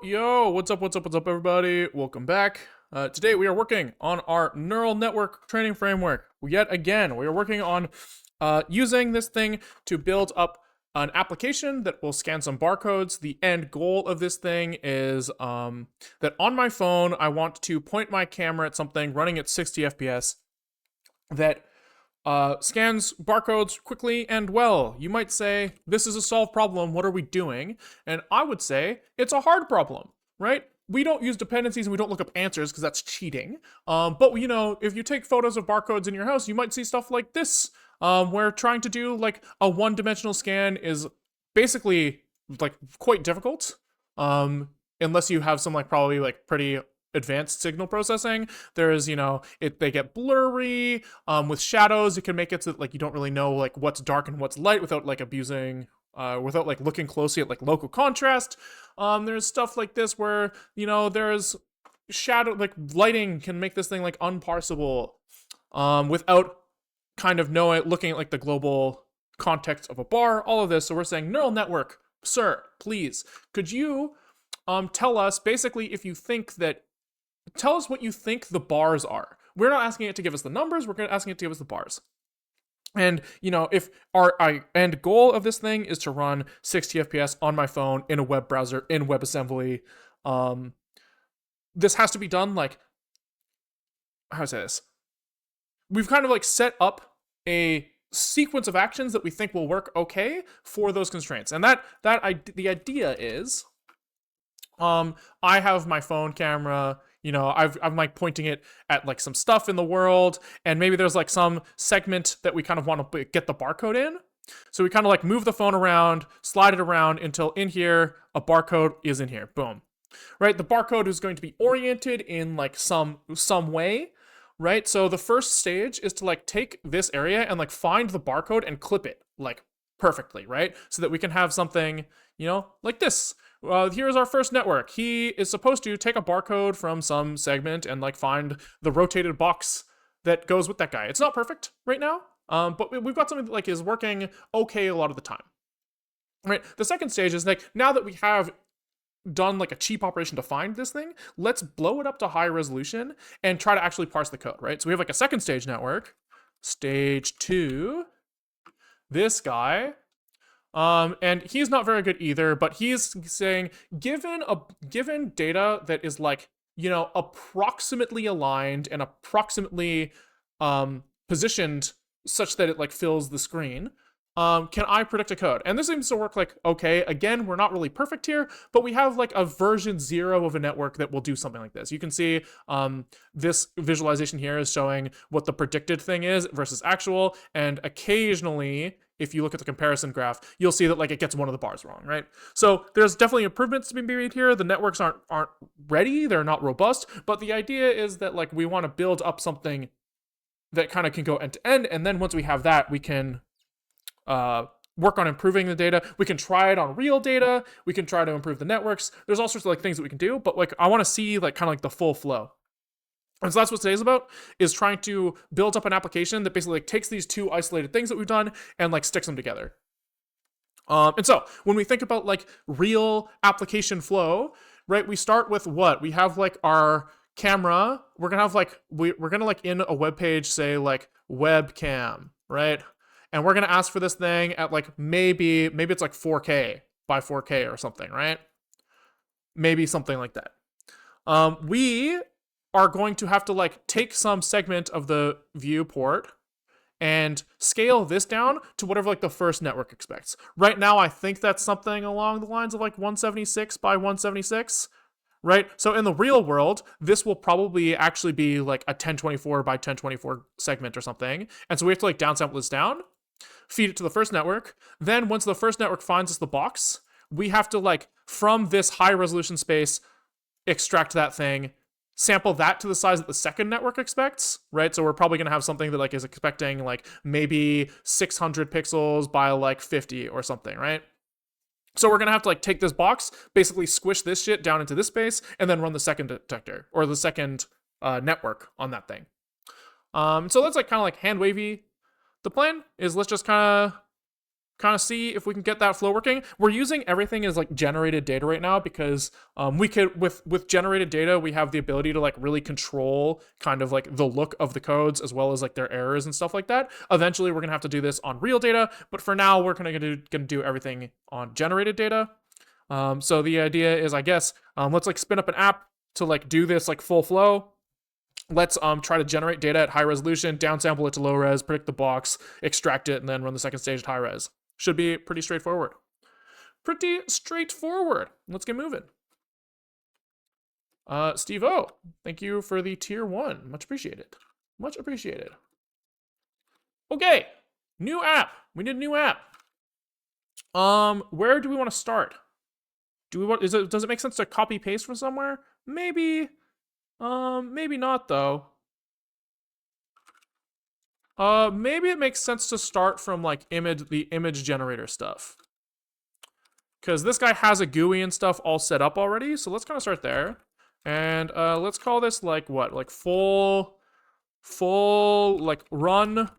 Yo, what's up, everybody? Welcome back. Today we are working on our neural network training framework. Yet again, we are working on using this thing to build up an application that will scan some barcodes. The end goal of this thing is that on my phone, I want to point my camera at something running at 60 FPS that scans barcodes quickly and well. You might say, this is a solved problem, what are we doing? And I would say, it's a hard problem, right? We don't use dependencies and we don't look up answers because that's cheating. But you know, if you take photos of barcodes in your house, you might see stuff like this, where trying to do like a one-dimensional scan is basically like quite difficult. Unless you have some like probably like pretty advanced signal processing. There's, you know, they get blurry with shadows. It can make it so that like you don't really know like what's dark and what's light without like abusing without like looking closely at like local contrast. There's stuff like this where, you know, there's shadow, like lighting can make this thing like unparsable without kind of looking at like the global context of a bar, all of this. So we're saying, neural network, sir, please, could you tell us basically if you think that, tell us what you think the bars are. We're not asking it to give us the numbers, we're asking it to give us the bars. And, you know, if our end goal of this thing is to run 60 FPS on my phone in a web browser, in WebAssembly, this has to be done like, how do I say this? We've kind of like set up a sequence of actions that we think will work okay for those constraints. And the idea is, I have my phone camera, you know, I'm like pointing it at like some stuff in the world, and maybe there's like some segment that we kind of want to get the barcode in. So we kind of like move the phone around, slide it around until in here, a barcode is in here. Boom. Right? The barcode is going to be oriented in like some way, right? So the first stage is to like take this area and like find the barcode and clip it like perfectly, right? So that we can have something, you know, like this. Here's our first network. He is supposed to take a barcode from some segment and like find the rotated box that goes with that guy. It's not perfect right now, but we've got something that like is working okay a lot of the time. Right. The second stage is like, now that we have done like a cheap operation to find this thing, let's blow it up to high resolution and try to actually parse the code, right? So we have like a second stage network, stage 2, this guy. And he's not very good either, but he's saying, given data that is like, you know, approximately aligned and approximately positioned such that it like fills the screen, can I predict a code? And this seems to work like okay. Again, we're not really perfect here, but we have like a version 0 of a network that will do something like this. You can see this visualization here is showing what the predicted thing is versus actual, and occasionally, if you look at the comparison graph, you'll see that like it gets one of the bars wrong, right? So there's definitely improvements to be made here. The networks aren't ready, they're not robust, but the idea is that like we want to build up something that kind of can go end to end, and then once we have that, we can work on improving the data. We can try it on real data. We can try to improve the networks. There's all sorts of like things that we can do, but like I want to see like kind of like the full flow. And so that's what today's about, is trying to build up an application that basically like takes these two isolated things that we've done and like sticks them together. And so when we think about like real application flow, right, we start with what? We have like our camera. We're gonna have like, we're gonna like in a web page say like webcam, right? And we're gonna ask for this thing at like maybe it's like 4K by 4K or something, right? Maybe something like that. We are going to have to like take some segment of the viewport and scale this down to whatever like the first network expects. Right now, I think that's something along the lines of like 176 by 176, right? So in the real world, this will probably actually be like a 1024 by 1024 segment or something. And so we have to like downsample this down, feed it to the first network. Then once the first network finds us the box, we have to like from this high resolution space, extract that thing, sample that to the size that the second network expects, right? So we're probably going to have something that like is expecting like maybe 600 pixels by like 50 or something, right? So we're going to have to like take this box, basically squish this shit down into this space, and then run the second detector or the second network on that thing. So that's like kind of like hand wavy. The plan is let's just kind kind of see if we can get that flow working. We're using everything as like generated data right now because we could with generated data we have the ability to like really control kind of like the look of the codes as well as like their errors and stuff like that. Eventually we're gonna have to do this on real data, but for now we're gonna do everything on generated data. So the idea is, I guess, let's like spin up an app to like do this like full flow. Let's try to generate data at high resolution, downsample it to low res, predict the box, extract it, and then run the second stage at high res. Should be pretty straightforward. Pretty straightforward. Let's get moving. Steve O, thank you for the tier 1. Much appreciated. Much appreciated. Okay, new app. We need a new app. Where do we want to start? Does it make sense to copy paste from somewhere? Maybe. Maybe not though. Maybe it makes sense to start from like the image generator stuff. Because this guy has a GUI and stuff all set up already, so let's kind of start there. And let's call this like what? Like full like run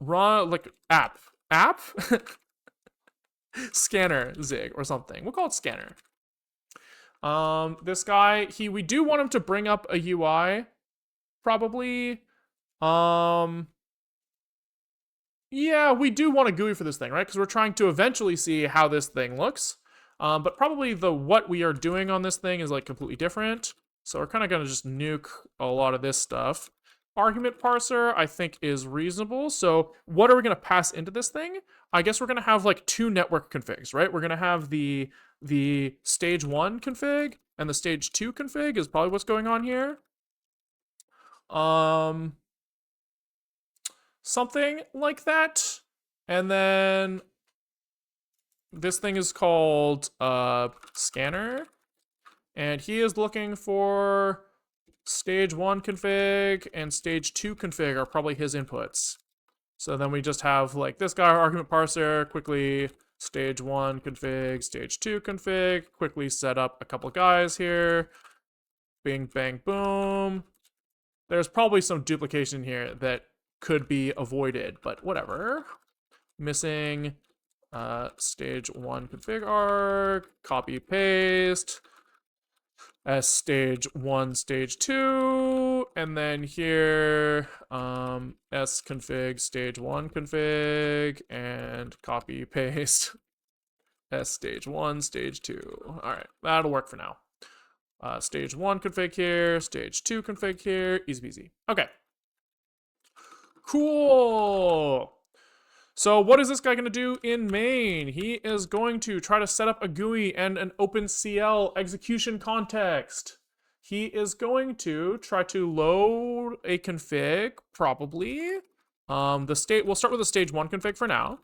like app. Scanner zig or something. We'll call it scanner. This guy, we do want him to bring up a UI, probably. Yeah, we do want a GUI for this thing, right? Because we're trying to eventually see how this thing looks. But probably what we are doing on this thing is like completely different. So we're kind of gonna just nuke a lot of this stuff. Argument parser, I think, is reasonable. So what are we gonna pass into this thing? I guess we're gonna have like 2 network configs, right? We're gonna have the stage 1 config and the stage 2 config is probably what's going on here. Something like that. And then this thing is called scanner, and he is looking for stage 1 config and stage 2 config are probably his inputs. So then we just have like this guy, argument parser, quickly stage 1 config, stage 2 config, quickly set up a couple guys here. Bing, bang, boom. There's probably some duplication here that could be avoided, but whatever. Missing stage 1 config arg, copy paste, as stage 1, stage 2, and then here s config stage 1 config and copy paste s stage 1, stage 2. All right, that'll work for now. Stage 1 config here, stage 2 config here, easy peasy. Okay. Cool. So what is this guy going to do in main? He is going to try to set up a GUI and an OpenCL execution context. He is going to try to load a config, probably. We'll start with the stage 1 config for now.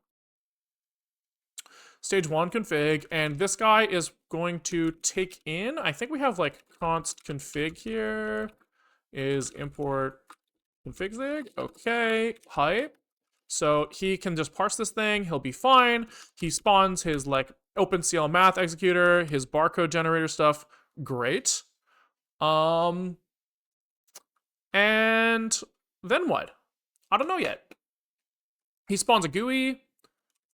Stage 1 config, and this guy is going to take in, I think we have like const config here, is import config zig. Okay, hype. So he can just parse this thing, he'll be fine. He spawns his like OpenCL math executor, his barcode generator stuff, great. And then what? I don't know yet. He spawns a GUI.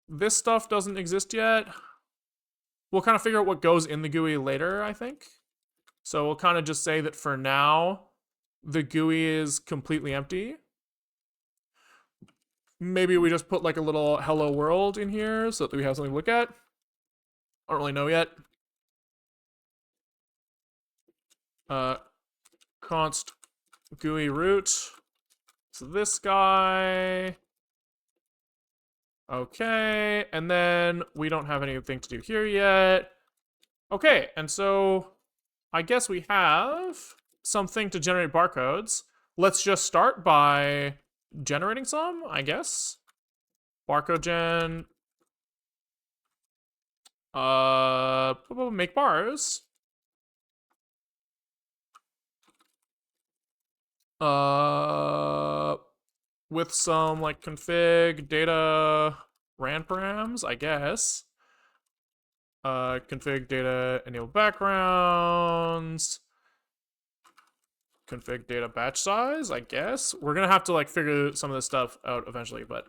This stuff doesn't exist yet. We'll kind of figure out what goes in the GUI later, I think. So we'll kind of just say that for now, the GUI is completely empty. Maybe we just put like a little hello world in here so that we have something to look at. I don't really know yet. Const GUI root. So this guy. Okay, and then we don't have anything to do here yet. Okay, and so I guess we have something to generate barcodes. Let's just start by generating some, I guess. Barcode gen. Make bars. With some like config data ran params, I guess. Config data enable backgrounds. Config data batch size, I guess. We're gonna have to like figure some of this stuff out eventually, but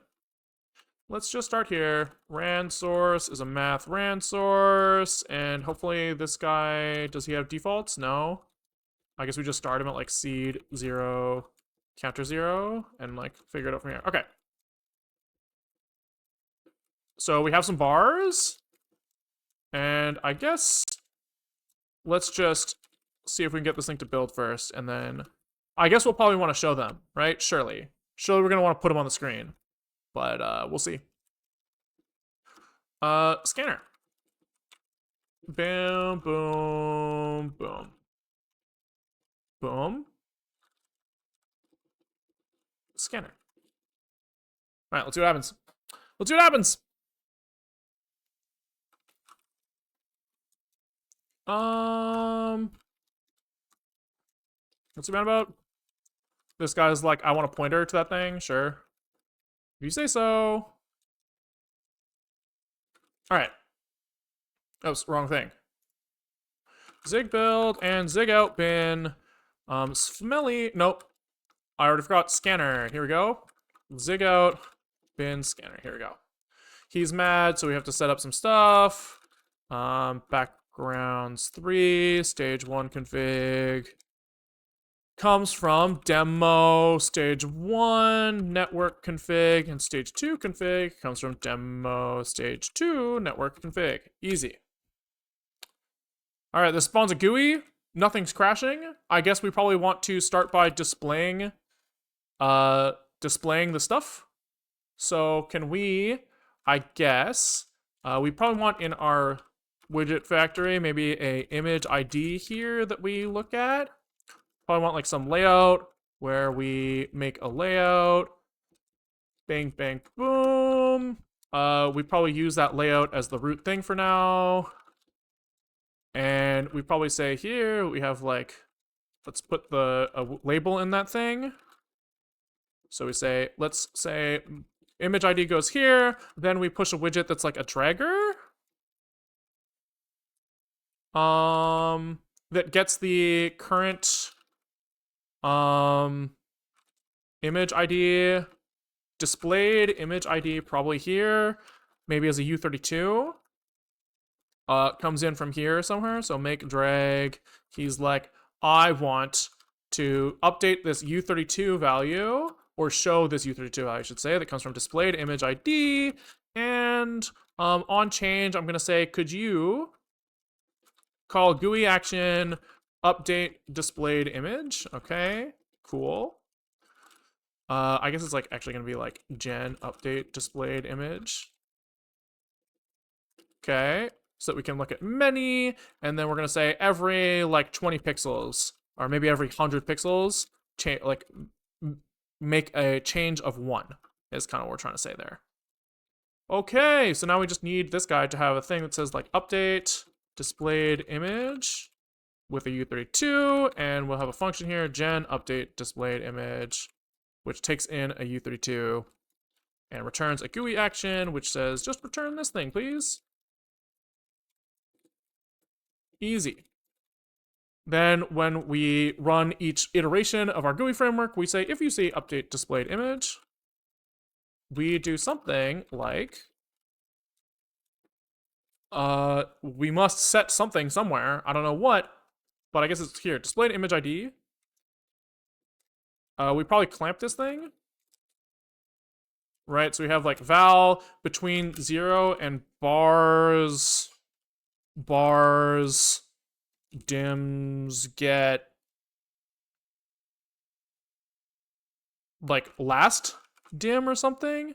let's just start here. Rand source is a math rand source, and hopefully this guy, does he have defaults? No. I guess we just start him at like seed 0, counter 0, and like figure it out from here. Okay. So we have some bars, and I guess let's just see if we can get this thing to build first, and then I guess we'll probably want to show them, right? Surely we're gonna want to put them on the screen, but we'll see. Scanner. Boom, boom, boom. Boom. Scanner. All right, let's see what happens. Let's see what happens. What's he mad about? This guy's like, I want a pointer to that thing. Sure. If you say so. All right. Oops, wrong thing. Zig build and zig out bin. Smelly. Nope. I already forgot scanner. Here we go. Zig out bin scanner. Here we go. He's mad, so we have to set up some stuff. Backgrounds 3, stage 1 config. Comes from demo stage 1 network config, and stage 2 config comes from demo stage 2 network config. Easy. All right, this spawns a GUI. Nothing's crashing. I guess we probably want to start by displaying the stuff. So can we, I guess, we probably want in our widget factory maybe a image ID here that we look at. Probably want like some layout where we make a layout. Bang, bang, boom. We probably use that layout as the root thing for now. And we probably say here, we have like, let's put a label in that thing. So we say, let's say image ID goes here. Then we push a widget that's like a dragger. That gets the current image ID, displayed image ID probably here, maybe as a U32. Comes in from here somewhere, so make drag. He's like, I want to update this U32 value, or show this U32 value, I should say, that comes from displayed image ID, and on change, I'm gonna say, could you call GUI action update displayed image? Okay, cool. I guess it's like actually gonna be like gen update displayed image. Okay, so that we can look at many, and then we're gonna say every like 20 pixels, or maybe every 100 pixels, like make a change of 1 is kind of what we're trying to say there. Okay, so now we just need this guy to have a thing that says like update displayed image with a U32, and we'll have a function here, gen update displayed image, which takes in a U32 and returns a GUI action, which says just return this thing, please. Easy. Then when we run each iteration of our GUI framework, we say, if you see update displayed image, we do something like, we must set something somewhere. I don't know what, but I guess it's here. Displayed image ID. We probably clamp this thing. Right, so we have like val between 0 and bars dims get like last dim or something.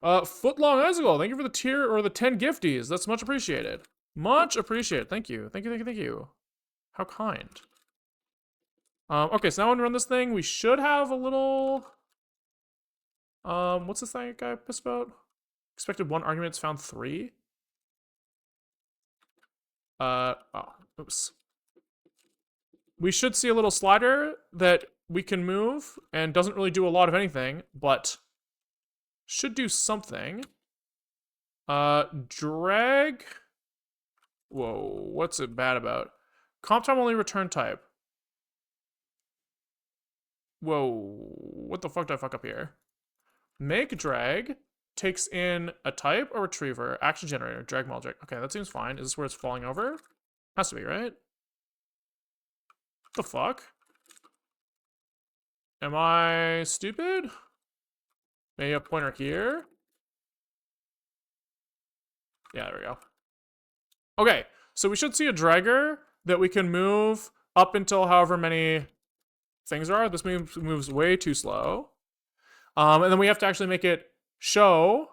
Footlong icicle, thank you for the tier or the 10 gifties. That's much appreciated. Much appreciated. Thank you. Thank you, thank you, thank you. How kind. Okay, so now when we run this thing, we should have a little what's this thing guy pissed about? Expected 1 arguments, found 3. Oh, oops. We should see a little slider that we can move and doesn't really do a lot of anything, but should do something. Drag. Whoa, what's it bad about? Comp time only return type. Whoa, what the fuck did I fuck up here? Make drag takes in a type or retriever, action generator, drag magic. Okay, that seems fine. Is this where it's falling over? Has to be, right? What the fuck? Am I stupid? Maybe a pointer here? Yeah, there we go. Okay, so we should see a dragger that we can move up until however many things are. This moves way too slow. And then we have to actually make it show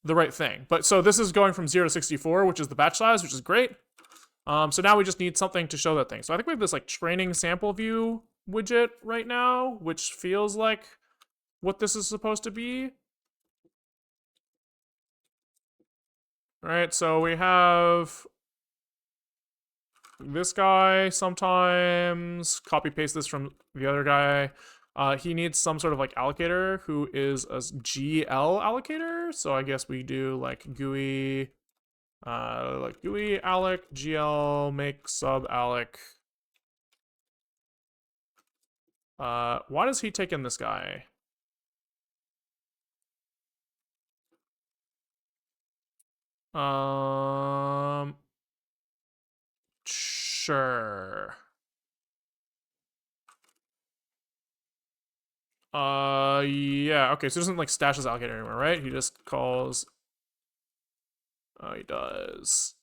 the right thing. But so this is going from 0 to 64, which is the batch size, which is great. So now we just need something to show that thing. So I think we have this like training sample view widget right now, which feels like what this is supposed to be. All right, so we have this guy sometimes, copy paste this from the other guy. He needs some sort of like allocator who is a GL allocator. So I guess we do like GUI, alloc, GL, make sub alloc. Why does he take in this guy? Sure. Yeah, okay, so he doesn't like stash his allocator anymore, right? He just calls. Oh, he does.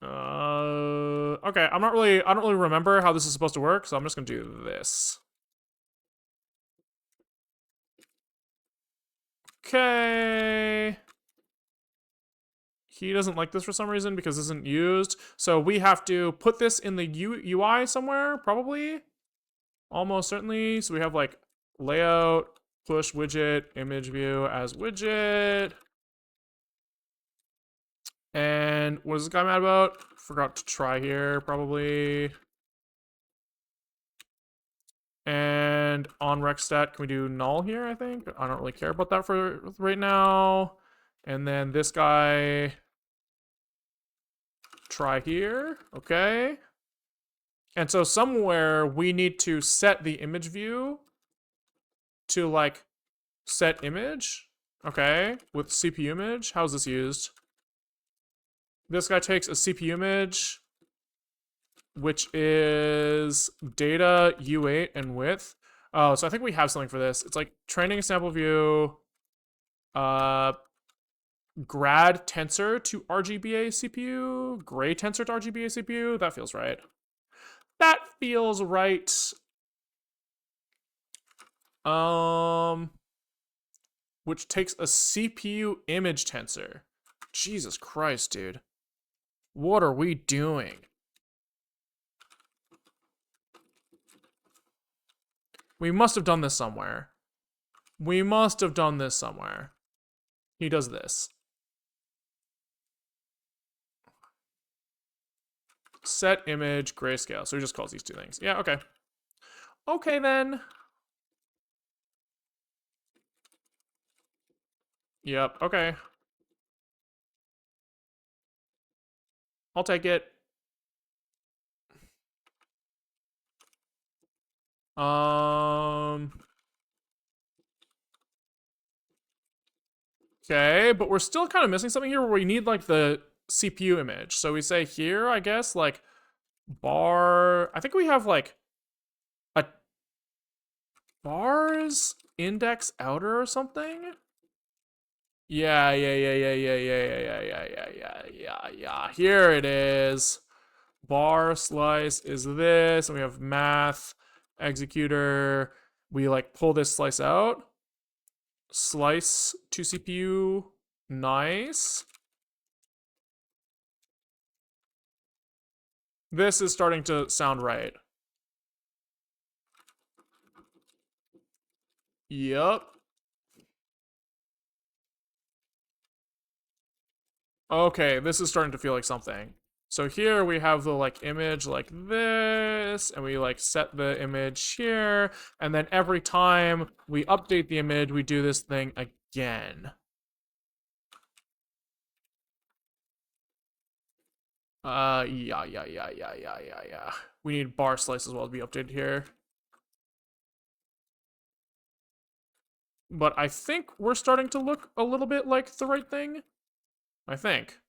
Okay, I don't really remember how this is supposed to work, so I'm just gonna do this. Okay. He doesn't like this for some reason because this isn't used. So we have to put this in the UI somewhere, probably. Almost certainly. So we have like layout, push widget, image view as widget. And what is this guy mad about? Forgot to try here, probably. And on rec stat, can we do null here, I think? I don't really care about that for right now. And then this guy, try here, okay. And so somewhere we need to set the image view to like set image, okay, with CPU image. How's this used? This guy takes a CPU image, which is data U8 and width. Oh, so I think we have something for this. It's like training sample view, grad tensor to RGBA CPU, gray tensor to RGBA CPU. That feels right. That feels right. Which takes a CPU image tensor. Jesus Christ, dude. What are we doing? We must have done this somewhere. We must have done this somewhere. He does this. Set image grayscale. So he just calls these two things. Yeah, okay. Okay, then. Yep, okay. I'll take it. Okay, but we're still kind of missing something here where we need like the CPU image. So we say here, I guess, like bar. I think we have like a bars index outer or something. Yeah. Here it is. Bar slice is this, and we have math executor. We like pull this slice out. Slice to CPU. Nice. This is starting to sound right. Yep. Okay, this is starting to feel like something. So here we have the like image like this, and we like set the image here, and then every time we update the image, we do this thing again. Yeah. We need bar slice as well to be updated here. But I think we're starting to look a little bit like the right thing. I think.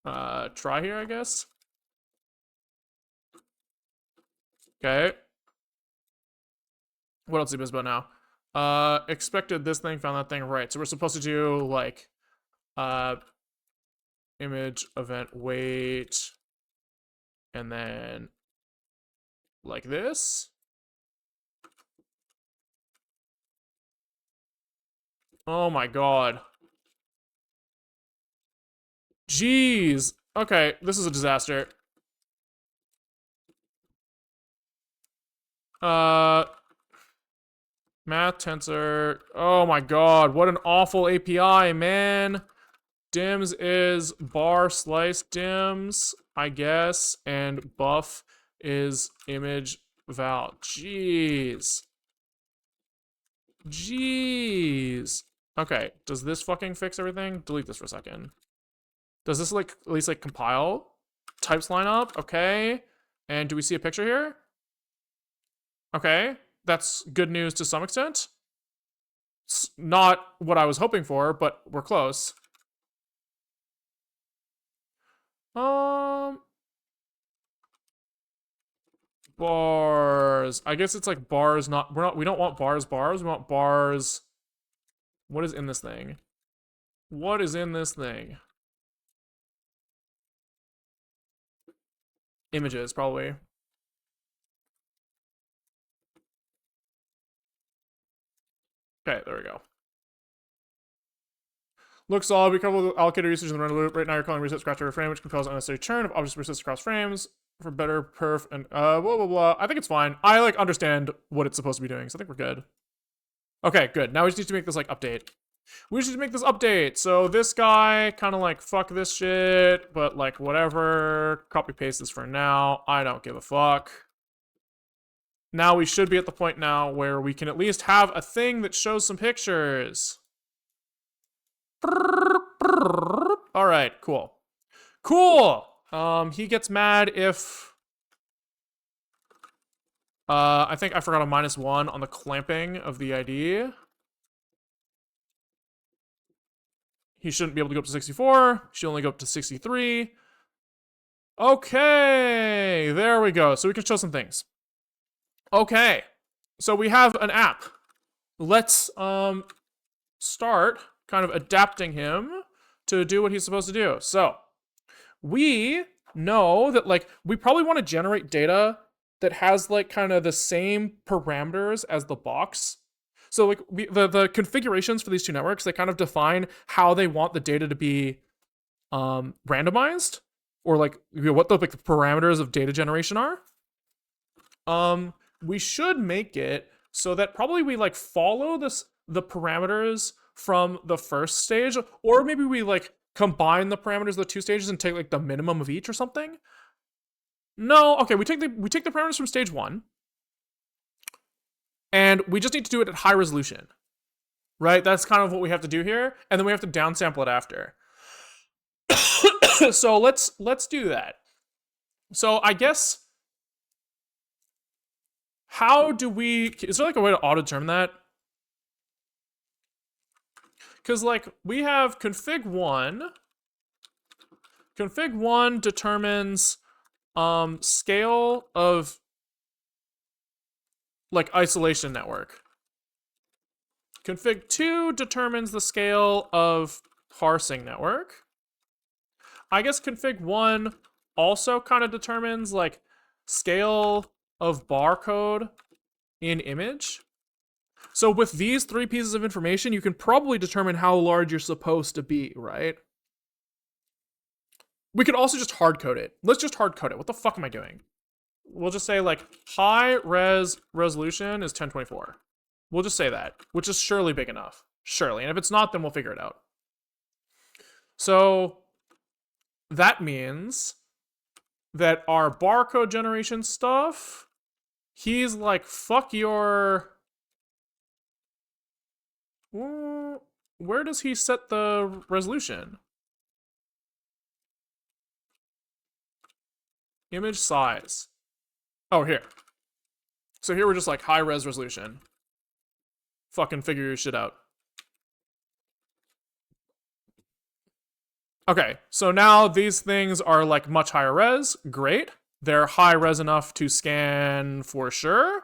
Try here, I guess. Okay. What else do we miss about now? Expected this thing, found that thing. Right. So we're supposed to do like, image event wait, and then like this. Oh my god. Jeez. Okay, this is a disaster. Math tensor. Oh my god, what an awful API, man. Dims is bar slice dims, I guess, and buff is image val. Jeez. Jeez. Okay, does this fucking fix everything? Delete this for a second. Does this like at least like compile? Types line up, okay. And do we see a picture here? Okay, that's good news to some extent. It's not what I was hoping for, but we're close. Bars. I guess it's like bars, we don't want bars, we want bars. What is in this thing? What is in this thing? Images, probably. Okay, there we go. Looks solid. Be careful with allocated usage in the run loop. Right now, you're calling reset scratch over frame, which compels unnecessary churn if objects persist across frames for better perf and blah blah blah. I think it's fine. I like understand what it's supposed to be doing, so I think we're good. Okay, good. Now we just need to make this like update. We should make this update. So this guy kind of like fuck this shit, but like whatever. Copy paste this for now. I don't give a fuck. Now we should be at the point now where we can at least have a thing that shows some pictures. All right, cool. Cool. He gets mad if I think I forgot a -1 on the clamping of the ID. He shouldn't be able to go up to 64. Should only go up to 63. Okay, there we go. So we can show some things. Okay, so we have an app. Let's start kind of adapting him to do what he's supposed to do. So we know that like we probably want to generate data that has like kind of the same parameters as the box. So like the configurations for these two networks, they kind of define how they want the data to be randomized, or like what the parameters of data generation are. We should make it so that probably we like follow the parameters from the first stage, or maybe we like combine the parameters of the two stages and take like the minimum of each or something. No, okay, we take the parameters from stage 1, and we just need to do it at high resolution, right? That's kind of what we have to do here, and then we have to downsample it after. So let's do that. So I guess, how do we? Is there like a way to auto-determine that? Because like we have config 1. Config 1 determines scale of like isolation network. Config 2 determines the scale of parsing network. I guess config 1 also kind of determines like scale of barcode in image. So with these 3 pieces of information, you can probably determine how large you're supposed to be, right? We could also just hard code it. Let's just hard code it. What the fuck am I doing? We'll just say like high res resolution is 1024. We'll just say that, which is surely big enough. Surely. And if it's not, then we'll figure it out. So that means that our barcode generation stuff, he's like, fuck your... Where does he set the resolution? Image size. Oh, here. So here we're just like high res resolution. fucking figure your shit out. Okay, so now these things are like much higher res. Great. They're high res enough to scan for sure.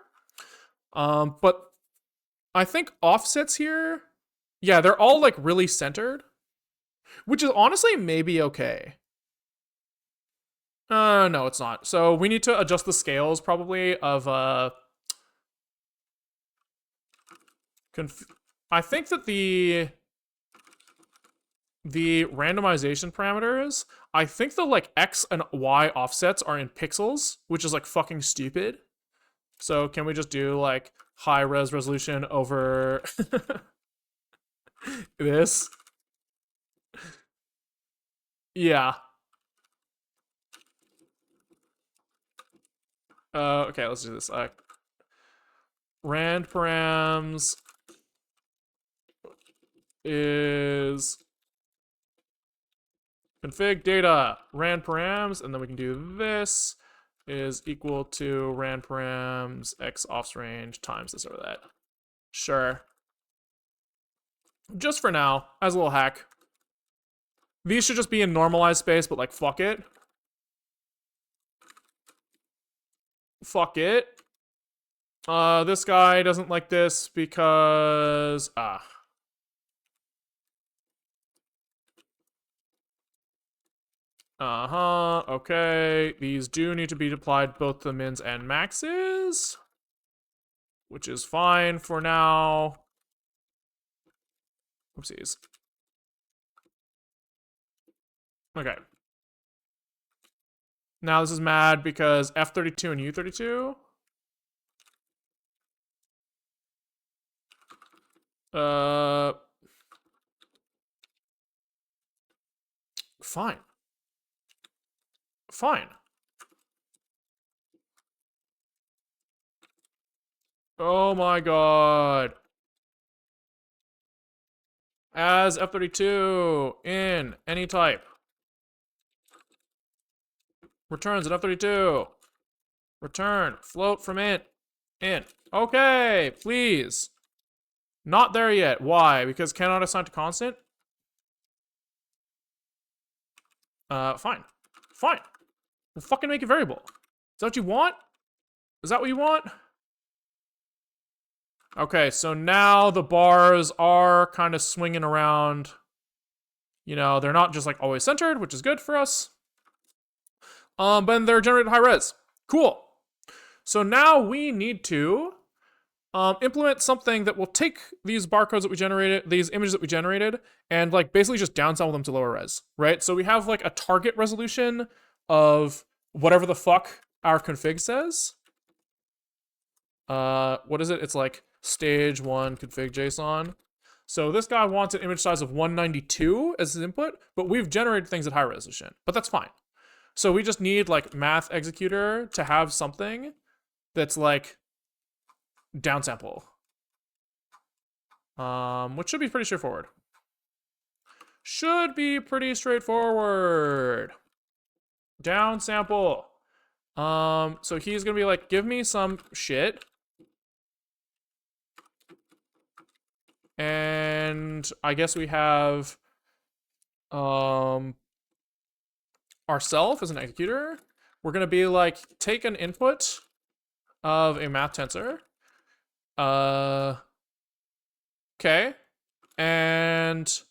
But I think offsets here, yeah, they're all like really centered, which is honestly maybe okay. No, it's not. So we need to adjust the scales probably of I think that the randomization parameters, I think the like X and Y offsets are in pixels, which is like fucking stupid. So can we just do like high res resolution over this? Yeah. Okay, let's do this. Rand params is config data rand params, and then we can do this is equal to rand params x offs range times this or that. Sure. Just for now, as a little hack. These should just be in normalized space, but like fuck it. Fuck it. This guy doesn't like this because okay. These do need to be applied both the mins and maxes, which is fine for now. Oopsies. Okay. Now this is mad because F32 and U32. Fine. Fine. Oh my god. As F32 in any type. Returns at F32. Return. Float from int. In. Okay, please. Not there yet. Why? Because cannot assign to constant? Fine. Fine. We'll fucking make it variable. Is that what you want? Is that what you want? Okay, so now the bars are kind of swinging around. You know, they're not just like always centered, which is good for us. But they're generated high res. Cool. So now we need to implement something that will take these barcodes that we generated, these images that we generated, and like basically just downsample them to lower res, right? So we have like a target resolution of whatever the fuck our config says. What is it? It's like stage 1 config JSON. So this guy wants an image size of 192 as his input, but we've generated things at high resolution, but that's fine. So we just need like math executor to have something that's like downsample. Which should be pretty straightforward. Should be pretty straightforward. Downsample. So he's gonna be like, give me some shit. And I guess we have ourself as an executor. We're gonna be like, take an input of a math tensor. Okay. And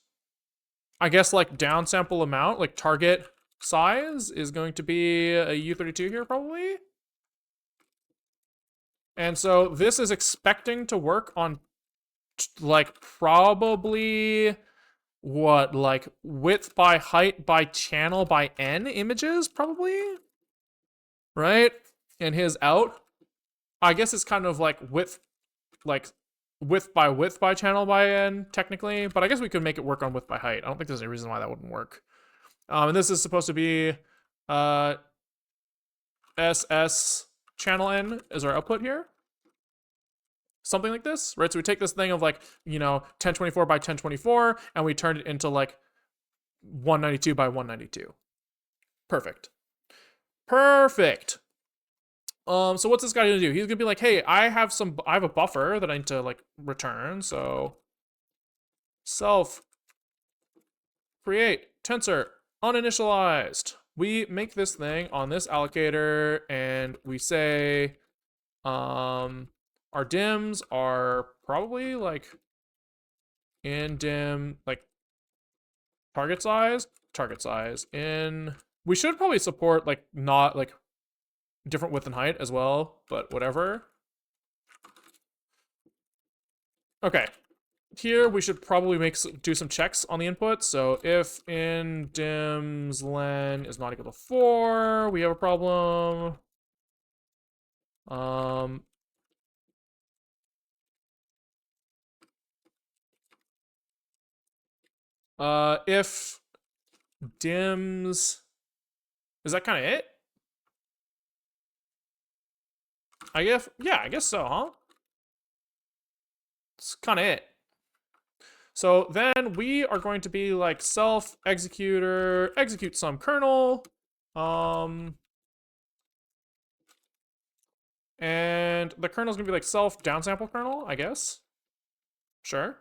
I guess like downsample amount, like target size is going to be a U32 here probably. And so this is expecting to work on like probably what, like width by height by channel by n images probably, right? And his out, I guess it's kind of like width by channel by n technically, but I guess we could make it work on width by height. I don't think there's any reason why that wouldn't work. And this is supposed to be SS channel n is our output here. Something like this, right? So we take this thing of like, you know, 1024 by 1024, and we turn it into like 192 by 192. Perfect. Perfect. So what's this guy gonna do? He's gonna be like, hey, I have a buffer that I need to like return. So self create tensor uninitialized. We make this thing on this allocator, and we say, our dims are probably like in dim like target size in. We should probably support like not like different width and height as well, but whatever. Okay, here we should probably do some checks on the input. So if in dims len is not equal to 4, we have a problem. If dims, is that kind of it? I guess, yeah, I guess so, huh? It's kind of it. So then we are going to be like self executor, execute some kernel. And the kernel's gonna be like self downsample kernel, I guess. Sure.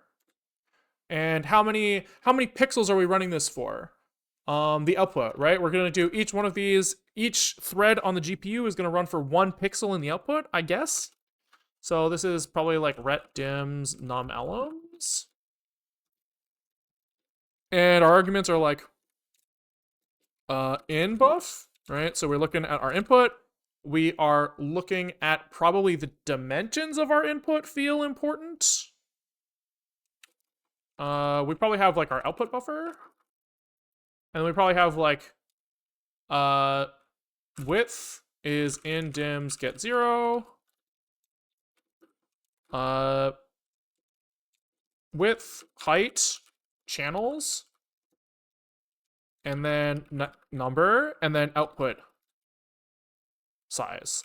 And how many pixels are we running this for? The output, right? We're gonna do each one of these. Each thread on the GPU is gonna run for 1 pixel in the output, I guess. So this is probably like ret dims num elms. And our arguments are like in buff, right? So we're looking at our input. We are looking at probably the dimensions of our input feel important. We probably have like our output buffer. And we probably have like width is in dims get 0. Width, height, channels, and then number, and then output size.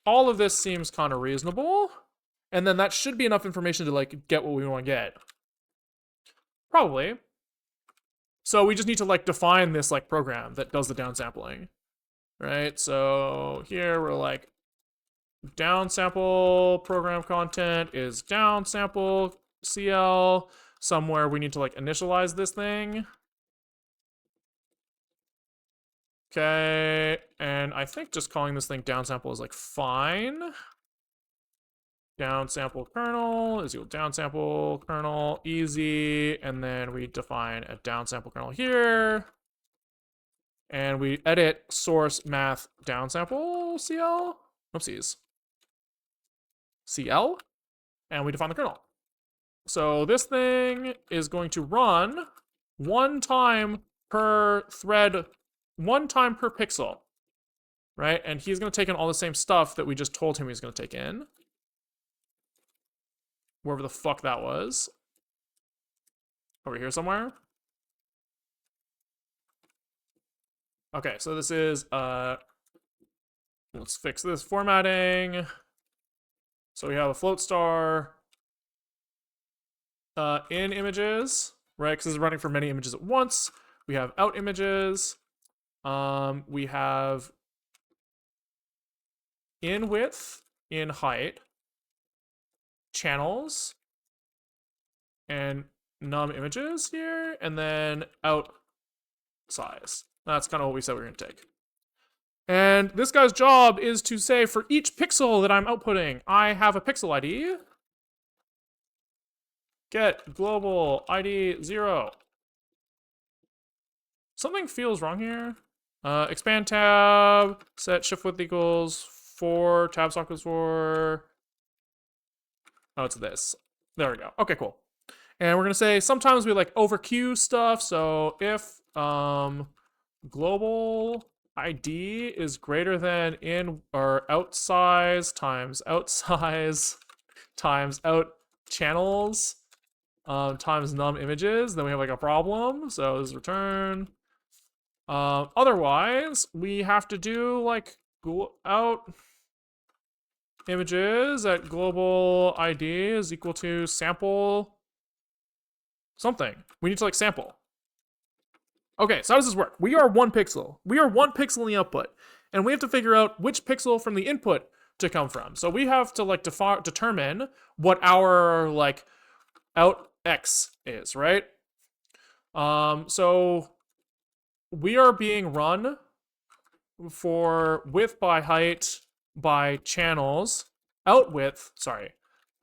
All of this seems kind of reasonable. And then that should be enough information to like get what we want to get. Probably. So we just need to like define this like program that does the downsampling. Right? So here we're like downsample program content is downsample CL. Somewhere we need to like initialize this thing. Okay, and I think just calling this thing downsample is like fine. Downsample kernel is equal to downsample kernel, easy, and then we define a downsample kernel here. And we edit source math downsample CL. Oopsies. CL, and we define the kernel. So this thing is going to run 1 time per thread, 1 time per pixel, right? And he's going to take in all the same stuff that we just told him he's going to take in. Wherever the fuck that was. Over here somewhere. Okay, so this is, let's fix this formatting. So we have a float star in images, right? Because this is running for many images at once. We have out images. We have in width, in height, channels, and num images here, and then out size. That's kind of what we said we were going to take. And this guy's job is to say for each pixel that I'm outputting, I have a pixel ID. Get global ID 0. Something feels wrong here. Expand tab, set shift width equals 4, tab stock equals 4. Oh, it's this. There we go. Okay, cool. And we're gonna say sometimes we like overqueue stuff. So if global ID is greater than in or out size times out size times out channels times num images, then we have like a problem. So this is return. Otherwise, we have to do like out images at global ID is equal to sample something. We need to like sample. Okay, so how does this work? We are 1 pixel. We are 1 pixel in the output. and we have to figure out which pixel from the input to come from. So we have to like determine what our like out x is, right? So we are being run for width by height by channels, out width,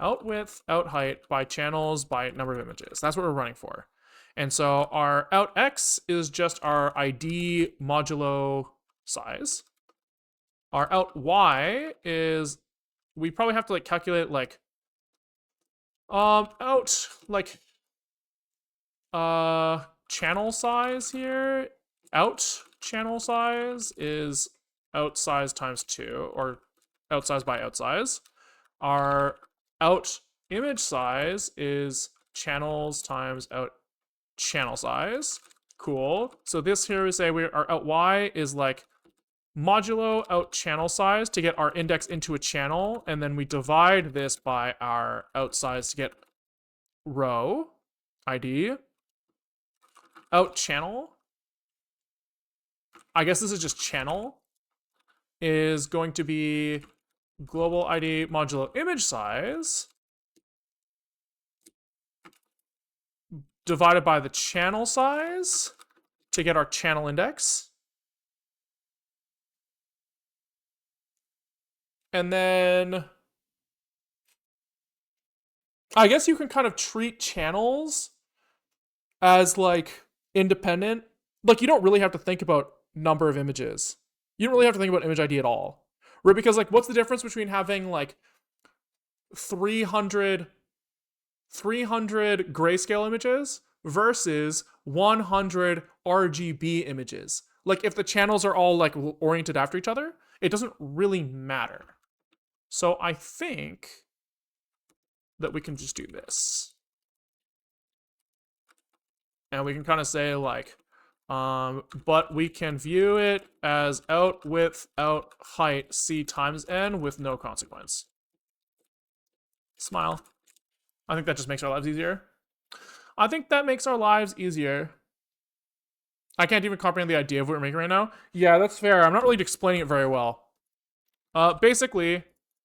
out height by channels by number of images. That's what we're running for. And so our out x is just our ID modulo size. Our out y is, we probably have to like calculate like out like channel size here. Out channel size is out size times 2, or out size by out size. Our out image size is channels times out channel size. Cool. So this here we say our out y is like modulo out channel size to get our index into a channel, and then we divide this by our out size to get row ID. Out channel, I guess this is just channel, is going to be global ID modulo image size divided by the channel size to get our channel index. And then I guess you can kind of treat channels as like independent. Like you don't really have to think about number of images. You don't really have to think about image ID at all. Right? Because like what's the difference between having like 300 grayscale images versus 100 RGB images? Like if the channels are all like oriented after each other, it doesn't really matter. So I think that we can just do this. And we can kind of say like, but we can view it as out width, out height, c times n with no consequence. Smile. I think that just makes our lives easier. I think that makes our lives easier. I can't even comprehend the idea of what we're making right now. Yeah, that's fair. I'm not really explaining it very well. Basically,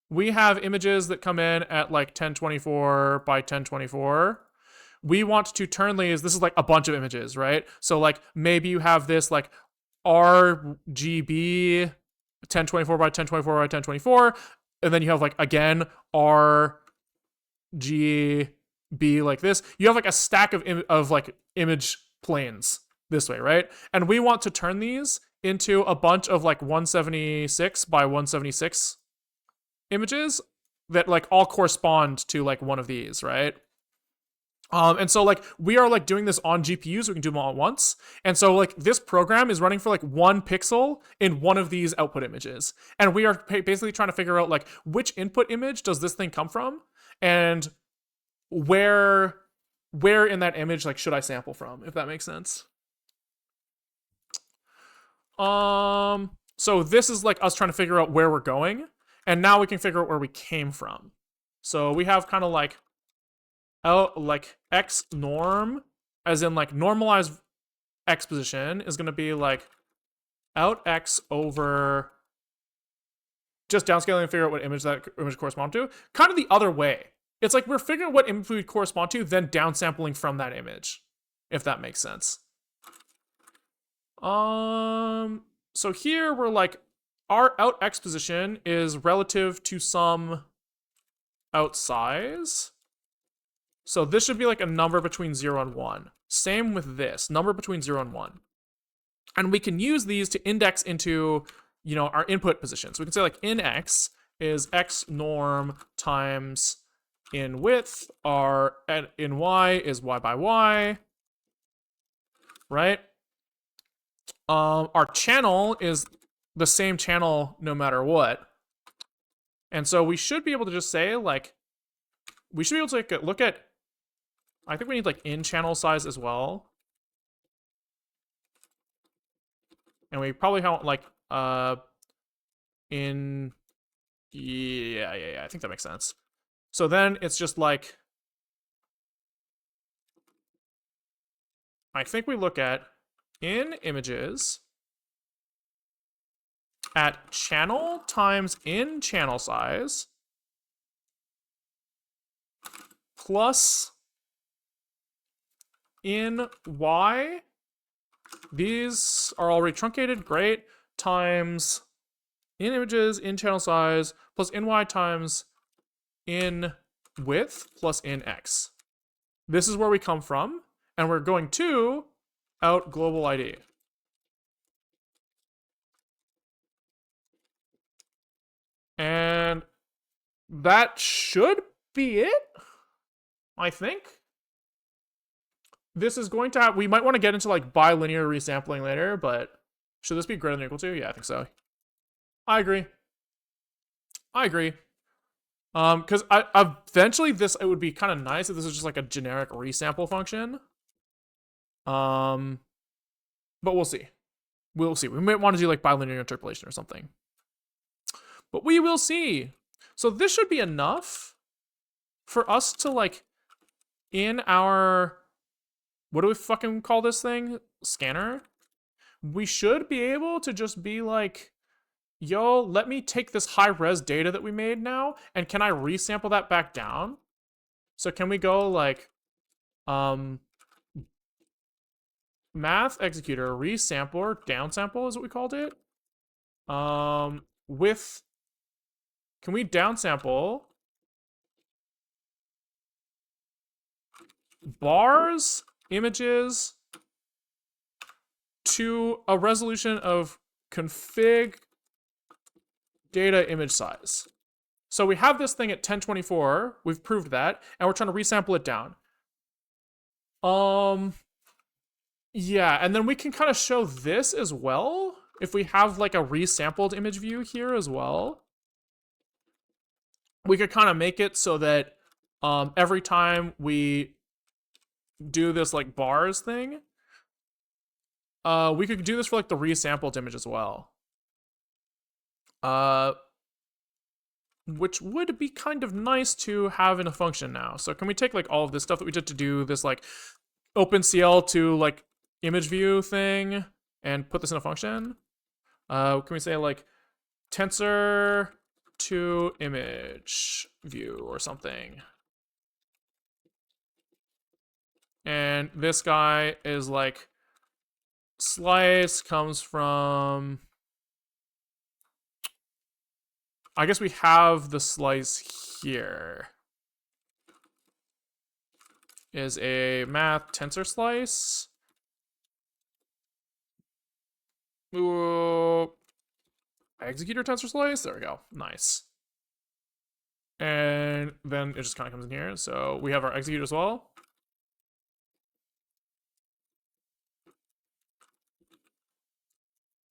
we have images that come in at like 1024 by 1024. We want to turn these, this is like a bunch of images, right? So like maybe you have this like RGB 1024 by 1024 by 1024, and then you have like again RGB like this. You have like a stack of like image planes this way, right? And we want to turn these into a bunch of like 176 by 176 images that like all correspond to like one of these, right? And so like we are like doing this on GPUs, so we can do them all at once. And so like this program is running for like 1 pixel in one of these output images. And we are basically trying to figure out like which input image does this thing come from, and where in that image like should I sample from, if that makes sense. So this is like us trying to figure out where we're going, and now we can figure out where we came from. So we have kind of like out like x norm, as in like normalized x position is going to be like out x over just downscaling and figure out what image that image corresponds to. Kind of the other way. It's like we're figuring out what image we correspond to, then downsampling from that image, if that makes sense. So here we're like, our out x position is relative to some out size. So this should be like a number between 0 and 1. Same with this, number between 0 and 1. And we can use these to index into, you know, our input position. So we can say like in x is x norm times in width, our in y is y by y, right? Our channel is the same channel no matter what. And so we should be able to just say like, we should be able to like, look at, I think we need like in channel size as well. And we probably have like, in, yeah, I think that makes sense. So then it's just like, I think we look at in images at channel times in channel size plus in y, these are already truncated, great, times in images in channel size plus in y times in width plus in x. This is where we come from, and we're going to out global ID. And that should be it, I think. This is going to have, we might want to get into like bilinear resampling later, but should this be greater than or equal to? Yeah, I think so. I agree. Because eventually it would be kind of nice if this was just like a generic resample function. But we'll see. We'll see. We might want to do like bilinear interpolation or something. But we will see. So this should be enough for us to like in our, what do we fucking call this thing? Scanner. We should be able to just be like, yo, let me take this high res data that we made now, and can I resample that back down? So can we go like, math executor resampler downsample is what we called it. With, can we downsample bars images to a resolution of config data image size. So we have this thing at 1024, we've proved that, and we're trying to resample it down. Yeah, and then we can kind of show this as well. If we have like a resampled image view here as well, we could kind of make it so that every time we do this like bars thing, we could do this for like the resampled image as well. Which would be kind of nice to have in a function now. So can we take like all of this stuff that we did to do this like OpenCL to like image view thing and put this in a function? Can we say like tensor to image view or something? And this guy is like slice comes from, I guess we have the slice here. Is a math tensor slice. Ooh. Executor tensor slice. There we go. Nice. And then it just kind of comes in here. So we have our executor as well.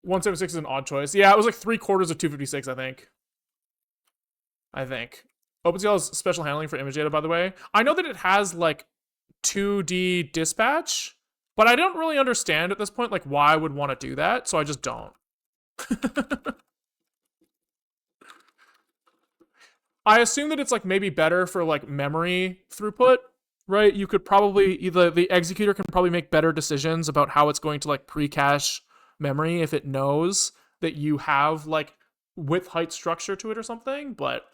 $176 is an odd choice. Yeah, it was like 3/4 of 256, I think. OpenCL has special handling for image data, by the way. I know that it has like 2D dispatch, but I don't really understand at this point like why I would want to do that, so I just don't. I assume that it's like maybe better for like memory throughput, right? You could probably, either the executor can probably make better decisions about how it's going to like pre-cache memory if it knows that you have like width height structure to it or something, but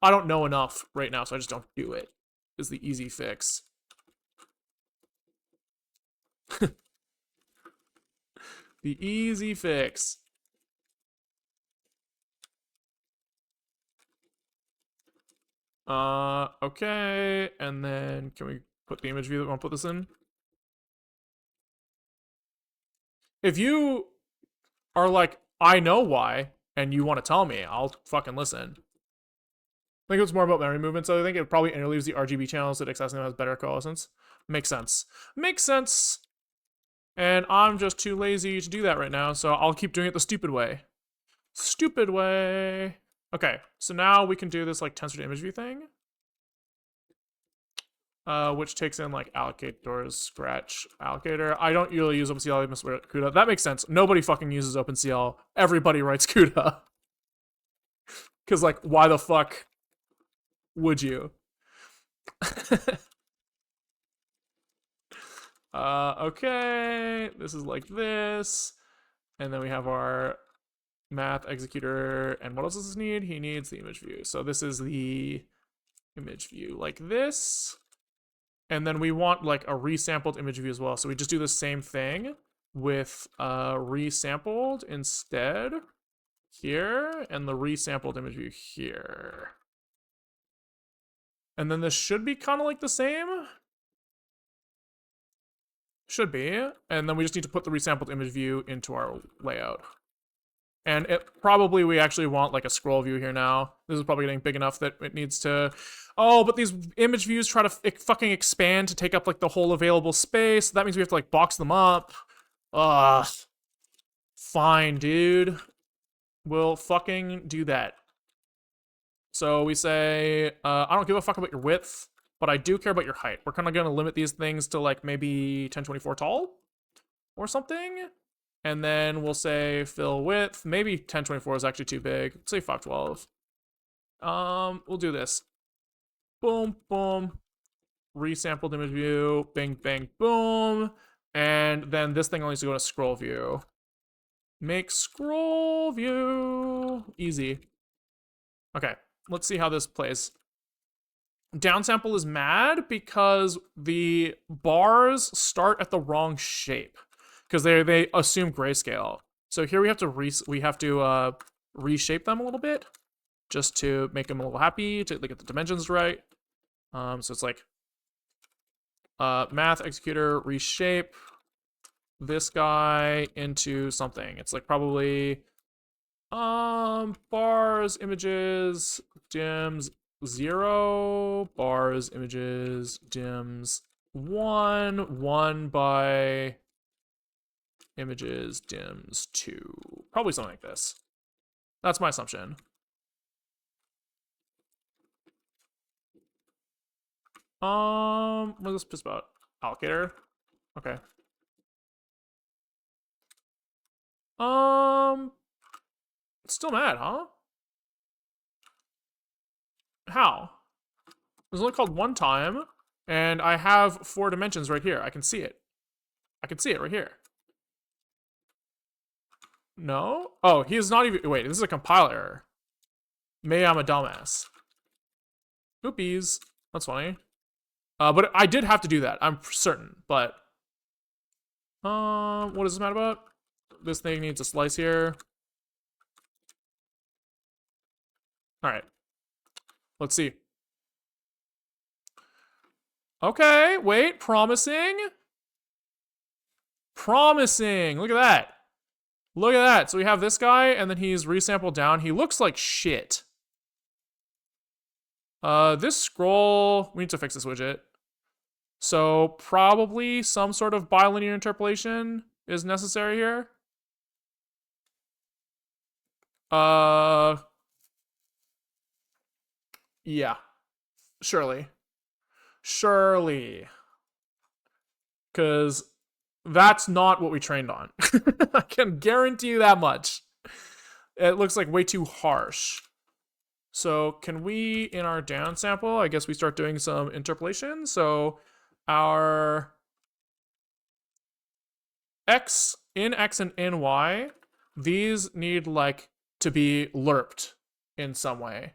I don't know enough right now, so I just don't do it. Is the easy fix. The easy fix. Okay, and then can we put the image view that we want to put this in? If you are like, I know why, and you want to tell me, I'll fucking listen. I think it's more about memory movement, so I think it probably interleaves the RGB channels that accessing them has better coalescence. Makes sense. Makes sense. And I'm just too lazy to do that right now, so I'll keep doing it the stupid way. Stupid way. Okay, so now we can do this like tensor to image view thing. Which takes in like allocators, scratch allocator. I don't really use OpenCL, I must write CUDA. That makes sense. Nobody fucking uses OpenCL. Everybody writes CUDA. Because like, why the fuck would you? Okay, this is like this. And then we have our math executor. And what else does this need? He needs the image view. So this is the image view like this. And then we want like a resampled image view as well. So we just do the same thing with resampled instead here, and the resampled image view here. And then this should be kind of like the same. Should be. And then we just need to put the resampled image view into our layout. And it probably, we actually want like a scroll view here now. This is probably getting big enough that it needs to... Oh, but these image views try to fucking expand to take up like the whole available space. That means we have to like box them up. Ugh. Fine, dude. We'll fucking do that. So we say, I don't give a fuck about your width, but I do care about your height. We're kind of going to limit these things to like maybe 1024 tall or something. And then we'll say fill width. Maybe 1024 is actually too big. Let's say 512. We'll do this. Boom, boom. Resampled image view. Bing, bang, boom. And then this thing only needs to go to scroll view. Make scroll view. Easy. Okay, let's see how this plays. Downsample is mad because the bars start at the wrong shape because they assume grayscale. So here we have to reshape them a little bit just to make them a little happy to get the dimensions right. So it's like math executor reshape this guy into something. It's like probably bars images dims 0 bars images dims 1 by images dims 2. Probably something like this. That's my assumption. What is this about? Allocator? Okay. It's still mad, huh? How? It was only called one time, and I have 4 dimensions right here. I can see it. I can see it right here. No? Oh, he is not even... Wait, this is a compiler error. Maybe I'm a dumbass. Oopies. That's funny. But I did have to do that. I'm certain, but... what is this mad about? This thing needs a slice here. Alright. Let's see. Okay, wait. Promising. Promising. Look at that. Look at that. So we have this guy, and then he's resampled down. He looks like shit. This scroll... We need to fix this widget. So probably some sort of bilinear interpolation is necessary here. Yeah. Surely. Surely. Because that's not what we trained on. I can guarantee you that much. It looks like way too harsh. So can we, in our downsample, I guess we start doing some interpolation. So our X, in X and in Y, these need like to be lerped in some way.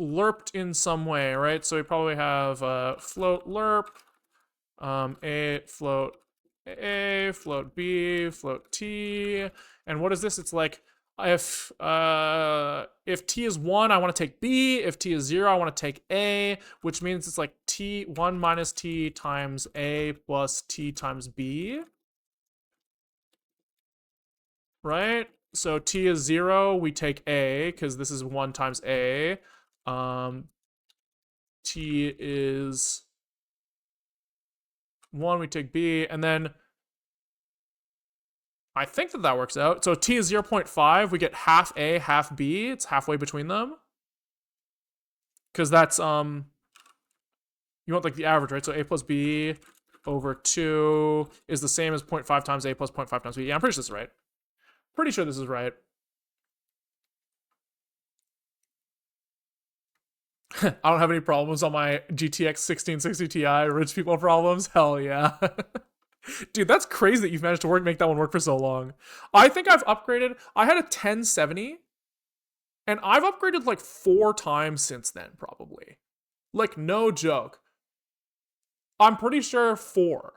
Lerped in some way, right? So we probably have float lerp, a float A, float B, float T. And what is this? It's like if T is 1, I want to take B. If T is 0, I want to take A, which means it's like T1 minus T times A plus T times B. Right? So T is 0, we take A, because this is 1 times A. T is 1, we take B, and then I think that works out. So T is 0.5, we get half A, half B. It's halfway between them. Because that's, you want like the average, right? So A plus B over 2 is the same as 0.5 times A plus 0.5 times B. Yeah, I'm pretty sure this is right. Pretty sure this is right. I don't have any problems on my GTX 1660 Ti, rich people problems. Hell yeah. Dude, that's crazy that you've managed to make that one work for so long. I think I've upgraded. I had a 1070, and I've upgraded like 4 times since then, probably. Like, no joke. I'm pretty sure 4.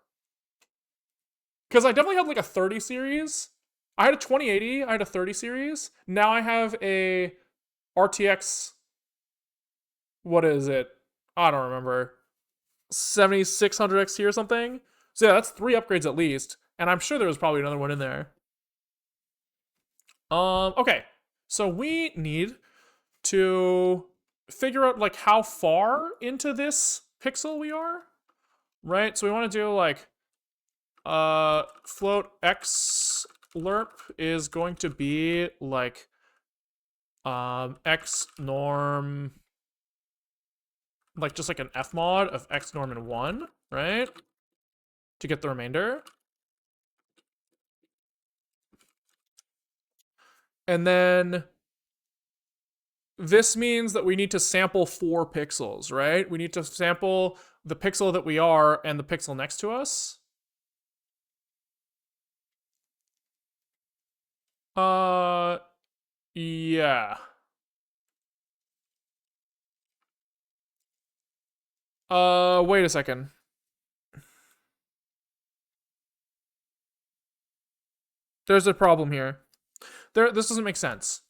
Because I definitely had like a 30 series. I had a 2080, I had a 30 series. Now I have a RTX. What is it? I don't remember. 7600 XT or something. So yeah, that's 3 upgrades at least. And I'm sure there was probably another one in there. Okay. So we need to figure out like how far into this pixel we are. Right? So we want to do like float x lerp is going to be like x norm, like just like an f mod of x norm and 1, right? To get the remainder. And then this means that we need to sample 4 pixels, right? We need to sample the pixel that we are and the pixel next to us. Yeah. Wait a second. There's a problem here. This doesn't make sense.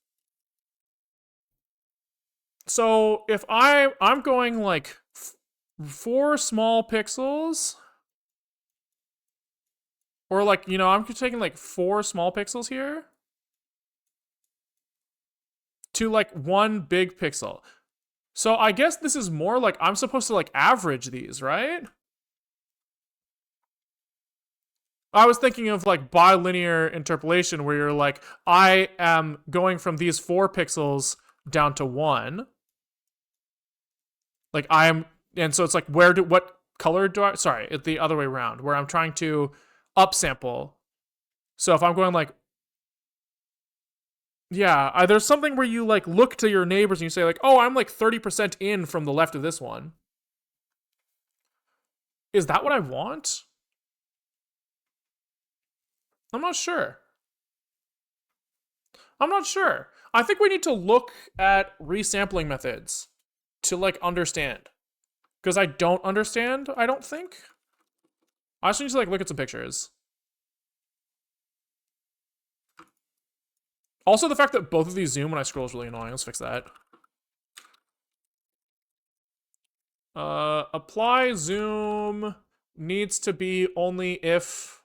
So if I'm going like 4 small pixels, or like, you know, I'm taking like 4 small pixels here to like 1 big pixel. So I guess this is more like I'm supposed to like average these, right? I was thinking of like bilinear interpolation where you're like, I am going from these 4 pixels down to 1. Like I am, and so it's like, what color do I, sorry, it's the other way around, where I'm trying to upsample. So if I'm going like, yeah, there's something where you like look to your neighbors and you say like, oh, I'm like 30% in from the left of this one. Is that what I want? I'm not sure. I'm not sure. I think we need to look at resampling methods to like understand. Because I don't understand, I don't think. I just need to like look at some pictures. Also, the fact that both of these zoom when I scroll is really annoying. Let's fix that. Apply zoom needs to be only if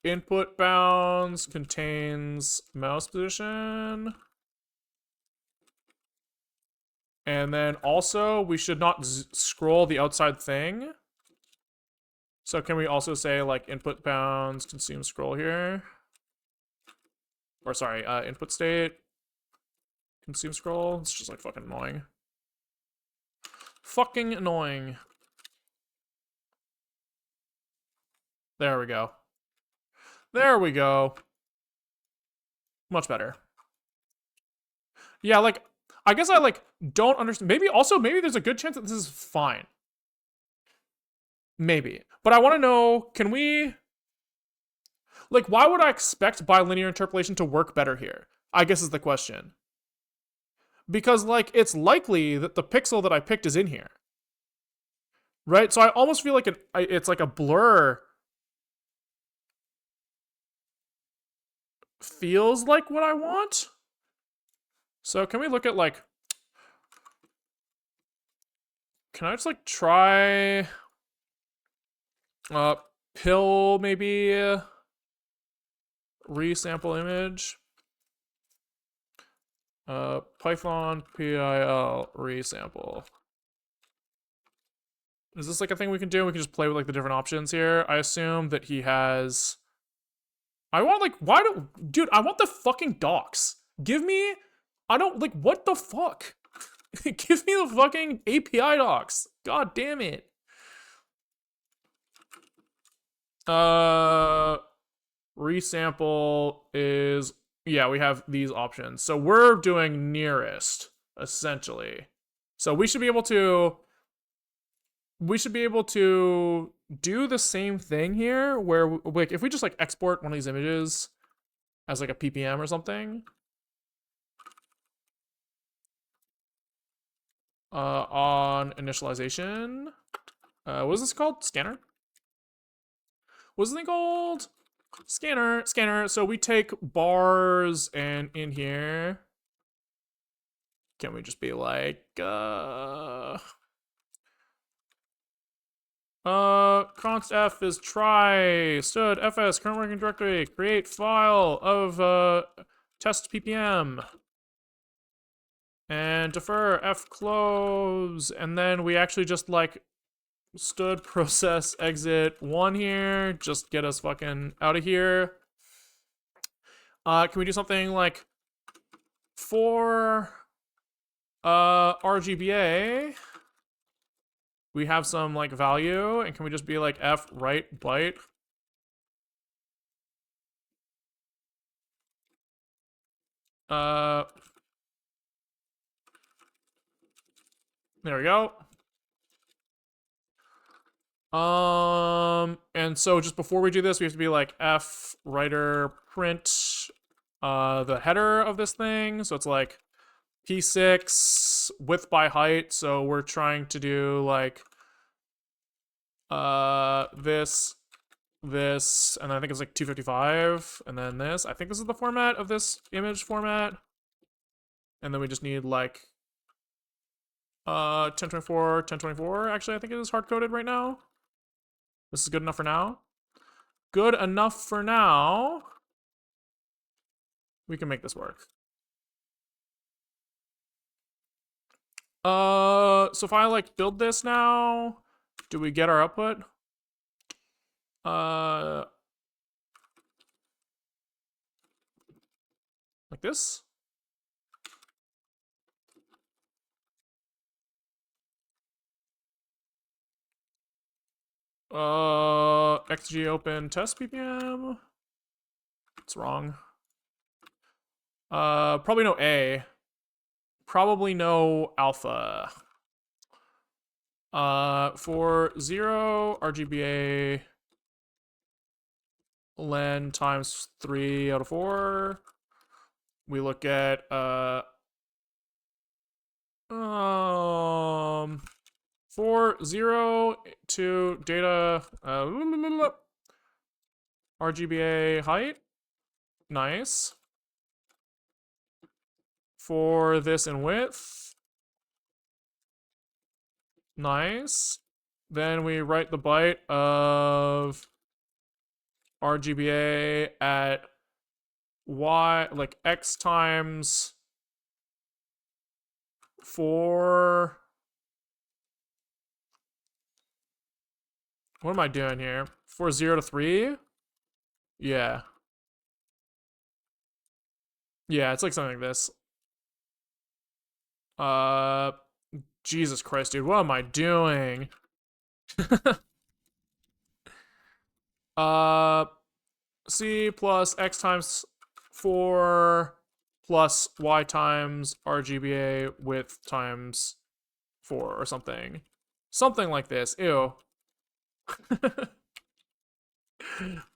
input bounds contains mouse position. And then also, we should not scroll the outside thing. So can we also say like input bounds consume scroll here? Or sorry, input state consume scroll. It's just like fucking annoying. Fucking annoying. There we go. There we go. Much better. Yeah, like, I guess I like don't understand. Maybe there's a good chance that this is fine. Maybe. But I want to know, can we, like, why would I expect bilinear interpolation to work better here? I guess is the question. Because, like, it's likely that the pixel that I picked is in here. Right? So I almost feel like it's like a blur. Feels like what I want. So can we look at, like, can I just, like, try pill maybe resample image, Python PIL resample. Is this like a thing we can do? We can just play with like the different options here. I assume that he has, I want like, dude, I want the fucking docs. Give me, I don't, like, what the fuck? Give me the fucking API docs. God damn it. Resample is, yeah, we have these options. So we're doing nearest, essentially. So we should be able to we should be able to do the same thing here where like if we just like export one of these images as like a ppm or something on initialization, what is this called? Scanner? What's this thing called? Scanner. So we take bars, and in here, can we just be like, const f is try stud fs current working directory create file of test ppm and defer f close, and then we actually just like stud process exit 1 here, just get us fucking out of here. Can we do something like for RGBA, we have some like value, and can we just be like f write byte? There we go. And so just before we do this, we have to be like f writer print the header of this thing. So it's like p6 width by height. So we're trying to do like this, and I think it's like 255, and then this. I think this is the format of this image format. And then we just need like 1024. Actually, I think it is hard coded right now. This is good enough for now. Good enough for now. We can make this work. So if I like build this now, do we get our output? Like this? XG open test ppm. It's wrong. Probably no A. Probably no alpha. For 0, RGBA len times 3 out of 4. We look at for 0 to data RGBA height. Nice. For this in width. Nice. Then we write the byte of RGBA at y, like x times 4. What am I doing here? For 0 to 3? Yeah. Yeah, it's like something like this. Jesus Christ, dude, what am I doing? C plus x times 4 plus y times RGBA width times 4 or something. Something like this. Ew.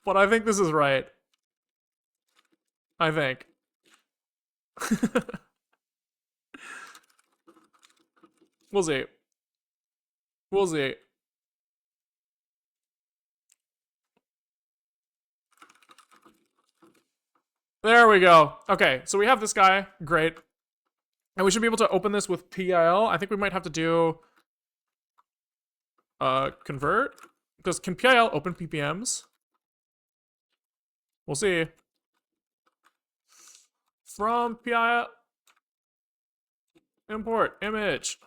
But I think this is right. I think. We'll see. We'll see. There we go. Okay, so we have this guy. Great. And we should be able to open this with PIL. I think we might have to do convert. Because can PIL open PPMs? We'll see. From PIL import image.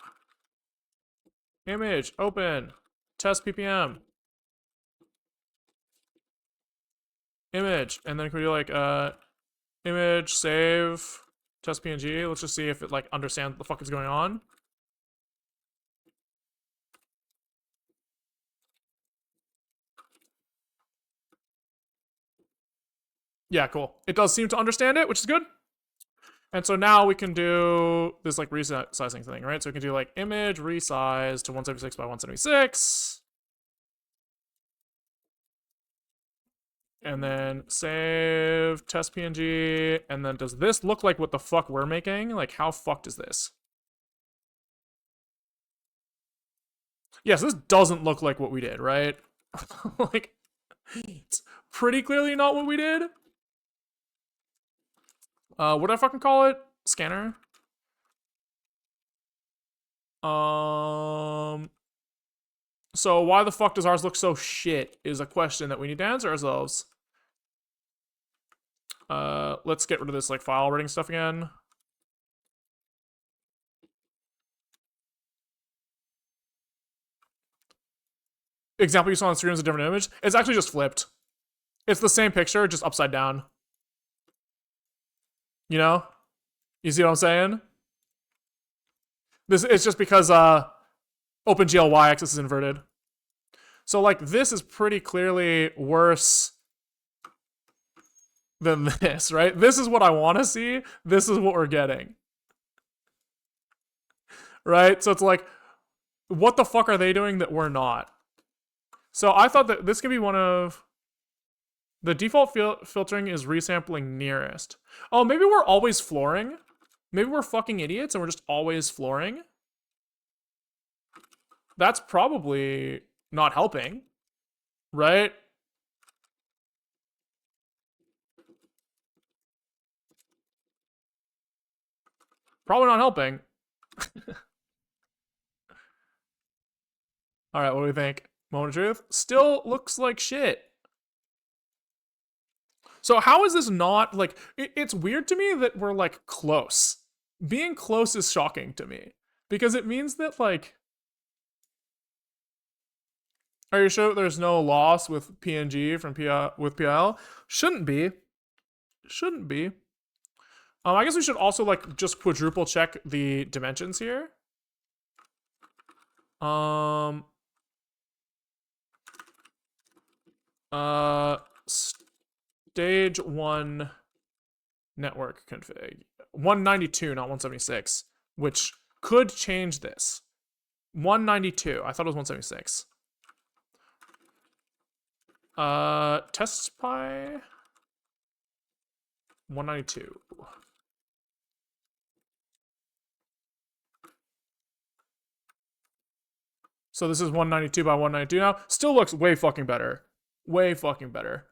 Image open. Test PPM. Image. And then can we do like image save test PNG? Let's just see if it like understands what the fuck is going on. Yeah, cool. It does seem to understand it, which is good. And so now we can do this like resizing thing, right? So we can do like image resize to 176 by 176. And then save test PNG. And then does this look like what the fuck we're making? Like, how fucked is this? Yes, this doesn't look like what we did, right? Like, it's pretty clearly not what we did. What do I fucking call it? Scanner. So why the fuck does ours look so shit is a question that we need to answer ourselves. Let's get rid of this like file reading stuff again. Example you saw on the screen is a different image. It's actually just flipped. It's the same picture, just upside down. You know? You see what I'm saying? This it's just because OpenGL y-axis is inverted. So like this is pretty clearly worse than this, right? This is what I want to see. This is what we're getting. Right? So it's like, what the fuck are they doing that we're not? So I thought that this could be one of... The default filtering is resampling nearest. Oh, maybe we're always flooring. Maybe we're fucking idiots and we're just always flooring. That's probably not helping, right? Probably not helping. All right, what do we think? Moment of truth? Still looks like shit. So how is this not, like, it's weird to me that we're, like, close. Being close is shocking to me. Because it means that, like... Are you sure there's no loss with PNG from with PL? Shouldn't be. Shouldn't be. I guess we should also, like, just quadruple check the dimensions here. Stage 1 network config. 192, not 176, which could change this. 192. I thought it was 176. Test pi 192. So this is 192 by 192 now. Still looks way fucking better. Way fucking better.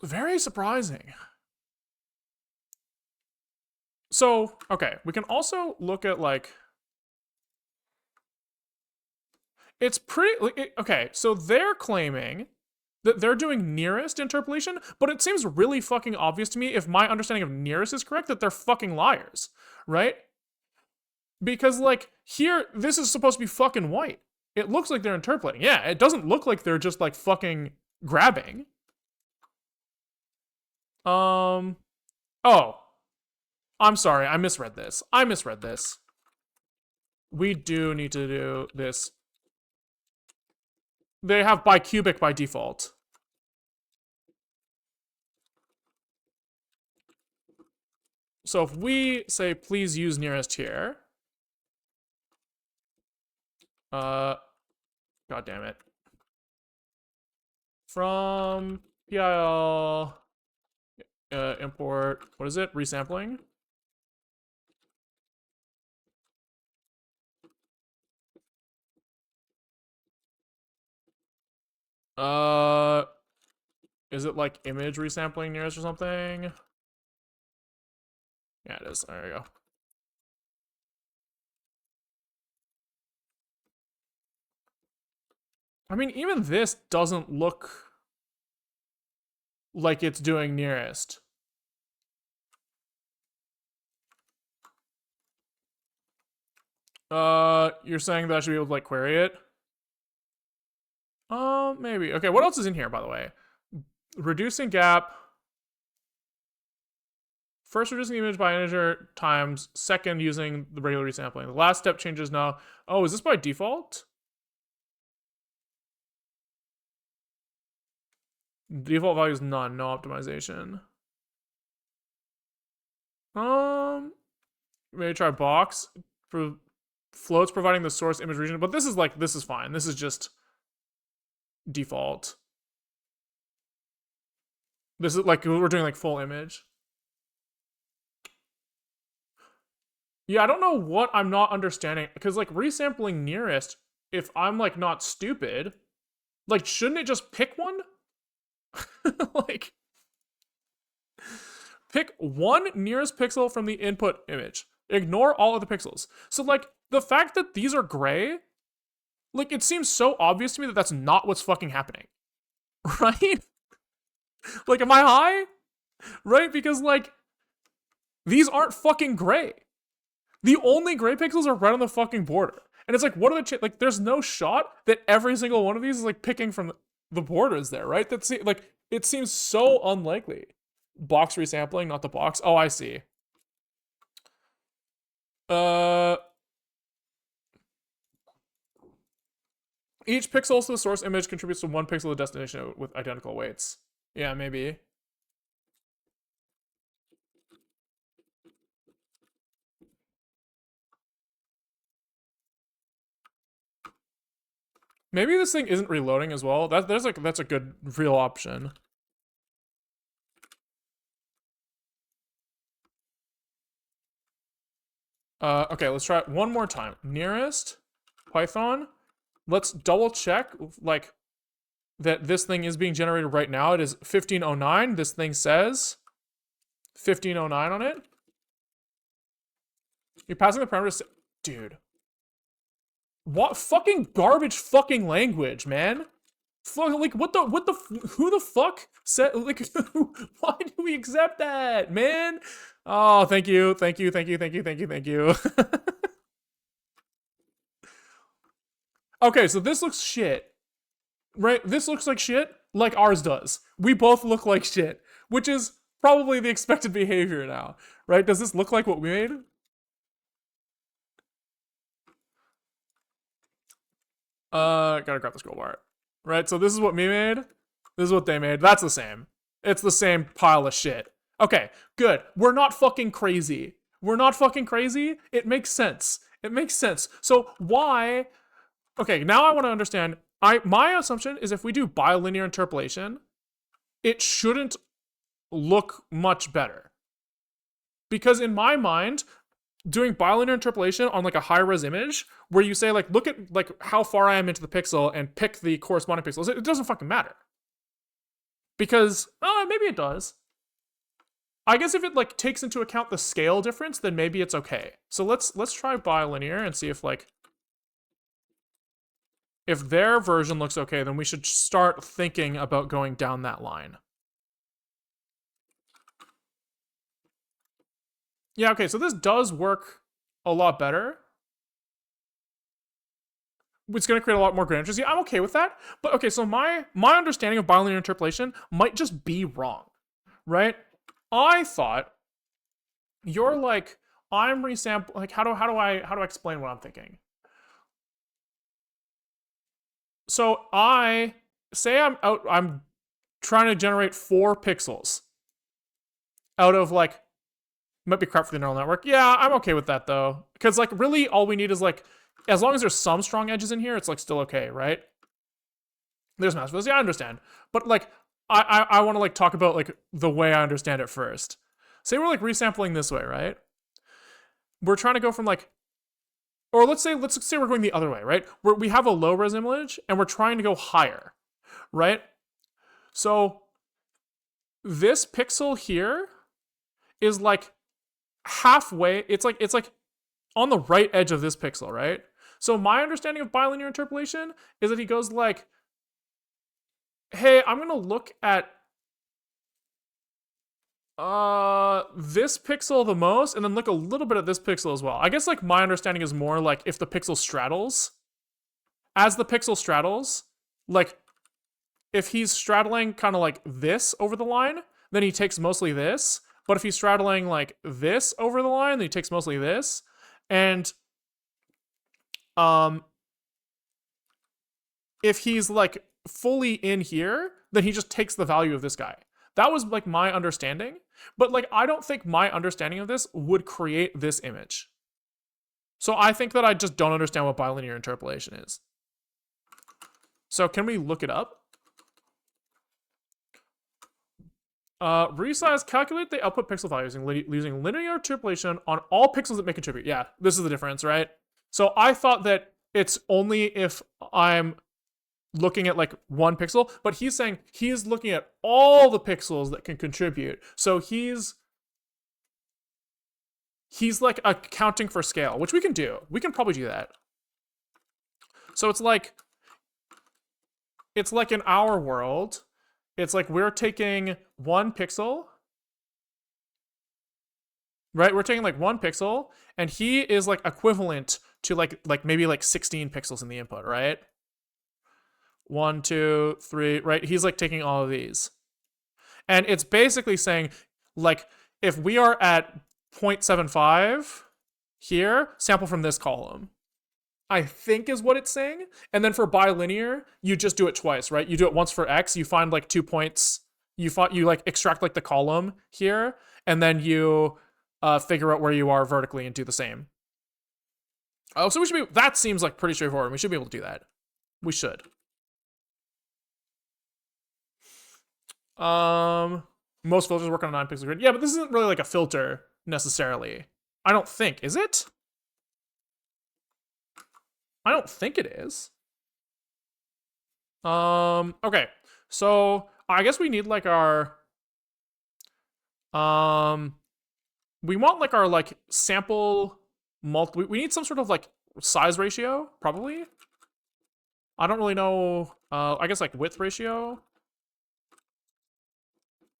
Very surprising. So, okay, we can also look at, like... It's pretty... Okay, so they're claiming that they're doing nearest interpolation, but it seems really fucking obvious to me, if my understanding of nearest is correct, that they're fucking liars, right? Because, like, here, this is supposed to be fucking white. It looks like they're interpolating. Yeah, it doesn't look like they're just, like, fucking grabbing. Oh. I'm sorry, I misread this. We do need to do this. They have bicubic by default. So if we say, please use nearest here. God damn it. From PIL import, what is it? Resampling. Is it like image resampling nearest or something? Yeah, it is. There we go. I mean, even this doesn't look like it's doing nearest. You're saying that I should be able to, like, query it? Maybe. Okay, what else is in here, by the way? Reducing gap. First, reducing the image by integer times. Second, using the regular resampling. The last step changes now. Oh, is this by default? Default value is none, no optimization. Maybe try box for floats providing the source image region, but this is fine. This is just default. This is like we're doing like full image. Yeah, I don't know what I'm not understanding because like resampling nearest, if I'm like not stupid, like shouldn't it just pick one? Like pick one nearest pixel from the input image. Ignore all of the pixels. So like the fact that these are gray, like it seems so obvious to me that that's not what's fucking happening. Right? Like am I high? Right? Because like these aren't fucking gray. The only gray pixels are right on the fucking border. And it's like, what are the like? There's no shot that every single one of these is like picking from the borders there, right? That's like it seems so unlikely. Box resampling, not the box. Oh, I see. Each pixel to the source image contributes to one pixel to the destination with identical weights. Yeah, maybe. Maybe this thing isn't reloading as well. That's a good real option. Okay, let's try it one more time. Nearest Python. Let's double check like that this thing is being generated right now. It is 1509. This thing says 1509 on it. You're passing the parameters. Dude. What fucking garbage fucking language, man? Like who the fuck said like why do we accept that, man? Oh, thank you. Okay, so this looks shit. Right? This looks like shit like ours does. We both look like shit, which is probably the expected behavior now, right? Does this look like what we made? Gotta grab the scroll bar. Right, so this is what me made. This is what they made. That's the same. It's the same pile of shit. Okay, good. We're not fucking crazy. We're not fucking crazy. It makes sense. It makes sense. So why? Okay, now I want to understand. My assumption is if we do bilinear interpolation, it shouldn't look much better. Because in my mind, doing bilinear interpolation on like a high res image where you say like look at like how far I am into the pixel and pick the corresponding pixels, it doesn't fucking matter. Because maybe it does. I guess if it like takes into account the scale difference, then maybe it's okay. So let's try bilinear and see if like if their version looks okay, then we should start thinking about going down that line. Yeah, okay, so this does work a lot better. It's going to create a lot more grain entries. Yeah, I'm okay with that. But okay, so my understanding of bilinear interpolation might just be wrong, right? I thought you're like I'm resampling. Like how do I explain what I'm thinking? So I say I'm trying to generate 4 pixels out of like might be crap for the neural network. Yeah, I'm okay with that though, because like really all we need is like as long as there's some strong edges in here, it's like still okay, right? There's mass for this. Yeah, I understand, but like I want to like talk about like the way I understand it first. Say we're like resampling this way, right? We're trying to go from like, or let's say we're going the other way, right? Where we have a low res image and we're trying to go higher, right? So this pixel here is like halfway. It's like on the right edge of this pixel, right? So my understanding of bilinear interpolation is that he goes like, hey, I'm gonna look at this pixel the most and then look a little bit at this pixel as well. I guess like my understanding is more like if the pixel straddles, as the pixel straddles, like if he's straddling kind of like this over the line, then he takes mostly this. But if he's straddling like this over the line, then he takes mostly this. And if he's like fully in here, then he just takes the value of this guy. That was like my understanding, but like I don't think my understanding of this would create this image. So I think that I just don't understand what bilinear interpolation is. So can we look it up? Resize, calculate the output pixel values using linear interpolation on all pixels that may contribute. Yeah, this is the difference, right? So I thought that it's only if I'm looking at like one pixel, but he's saying he's looking at all the pixels that can contribute. So he's like accounting for scale, which we can do. We can probably do that. So it's like in our world, it's like we're taking one pixel, right? We're taking like one pixel, and he is like equivalent to like maybe like 16 pixels in the input, right? 1, 2, 3, right? He's like taking all of these. And it's basically saying, like, if we are at 0.75 here, sample from this column. I think is what it's saying. And then for bilinear, you just do it twice, right? You do it once for x, you find like 2 points, you like extract like the column here, and then you figure out where you are vertically and do the same. Oh, so we should be, that seems like pretty straightforward. We should be able to do that. We should. Most filters work on a 9-pixel grid. Yeah, but this isn't really like a filter necessarily. I don't think, is it? I don't think it is. Okay. So I guess we need like our we want like our like sample we need some sort of like size ratio, probably. I don't really know. I guess like width ratio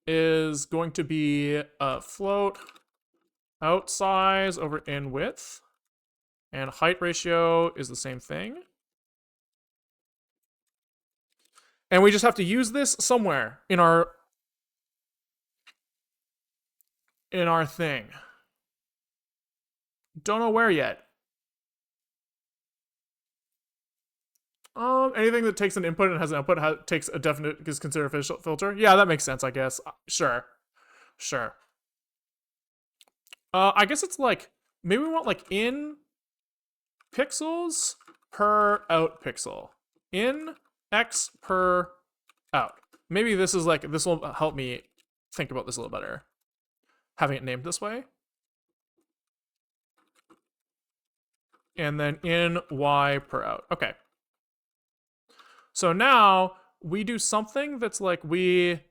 is going to be float out size over in width. And height ratio is the same thing. And we just have to use this somewhere in our thing. Don't know where yet. Anything that takes an input and has an output takes a definite is considered a filter. Yeah, that makes sense, I guess. Sure. I guess it's like maybe we want like in pixels per out pixel. In x per out. Maybe this is like, this will help me think about this a little better. Having it named this way. And then in y per out. Okay. So now we do something that's like we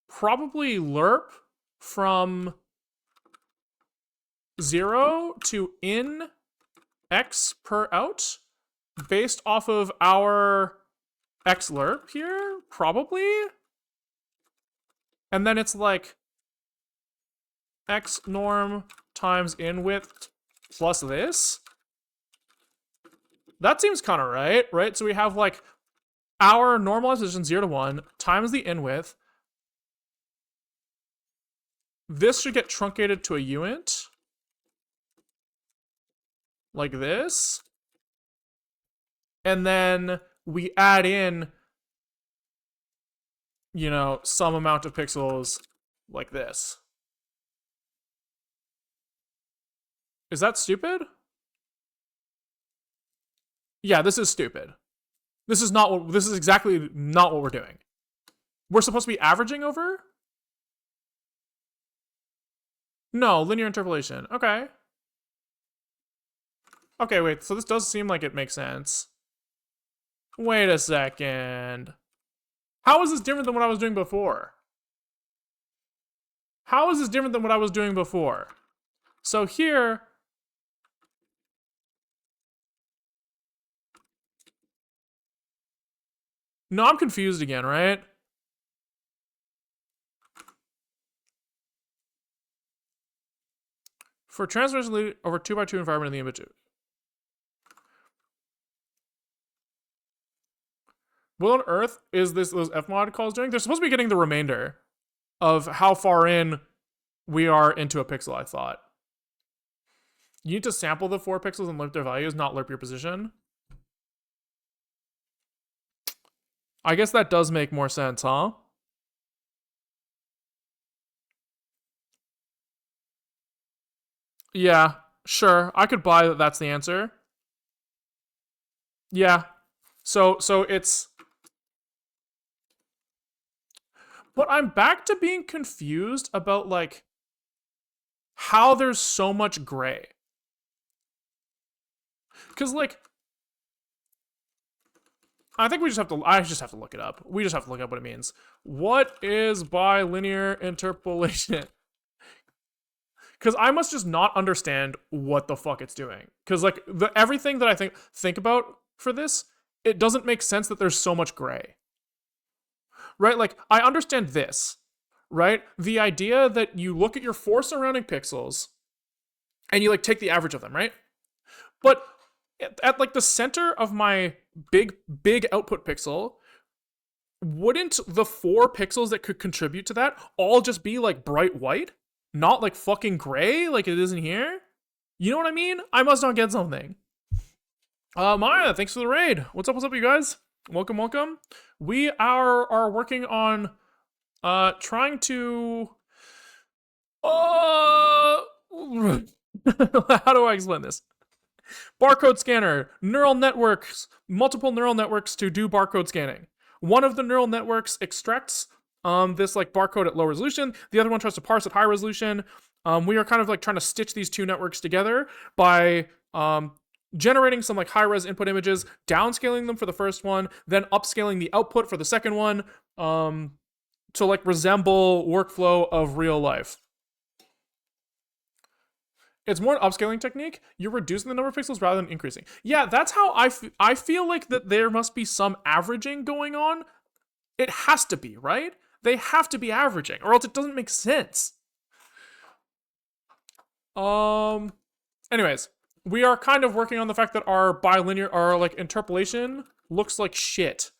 probably lerp from 0 to in x per out based off of our x lerp here, probably. And then it's like x norm times in width plus this. That seems kind of right? So we have like our normalized position 0 to 1 times the in width. This should get truncated to a uint. Like this. And then we add in, you know, some amount of pixels like this. Is that stupid? Yeah, this is stupid. This is exactly not what we're doing. We're supposed to be averaging over? No, linear interpolation. Okay. Okay, wait, so this does seem like it makes sense. Wait a second. How is this different than what I was doing before? So here, no, I'm confused again, right? For transmission over 2x2 environment in the image. What on earth is those fmod calls doing? They're supposed to be getting the remainder of how far in we are into a pixel, I thought. You need to sample the 4 pixels and lerp their values, not lerp your position. I guess that does make more sense, huh? Yeah, sure. I could buy that that's the answer. Yeah. So it's but I'm back to being confused about like how there's so much gray. Cuz like I think we just have to I just have to look it up. We just have to look up what it means. What is bilinear interpolation? Cuz I must just not understand what the fuck it's doing. Cuz like everything that I think about for this, it doesn't make sense that there's so much gray. Right? Like I understand this, right? The idea that you look at your four surrounding pixels and you like take the average of them, right? But at like the center of my big output pixel, wouldn't the four pixels that could contribute to that all just be like bright white? Not like fucking gray like it is in here? You know what I mean? I must not get something. Maya, thanks for the raid. What's up, you guys? Welcome. We are working on trying to how do I explain this? Barcode scanner, neural networks, multiple neural networks to do barcode scanning. One of the neural networks extracts this like barcode at low resolution. The other one tries to parse at high resolution. We are kind of like trying to stitch these two networks together by generating some like high res input images, downscaling them for the first one, then upscaling the output for the second one to like resemble workflow of real life. It's more an upscaling technique. You're reducing the number of pixels rather than increasing. Yeah, that's how I feel like that there must be some averaging going on. It has to be, right? They have to be averaging, or else it doesn't make sense. Anyways, we are kind of working on the fact that our our like interpolation looks like shit.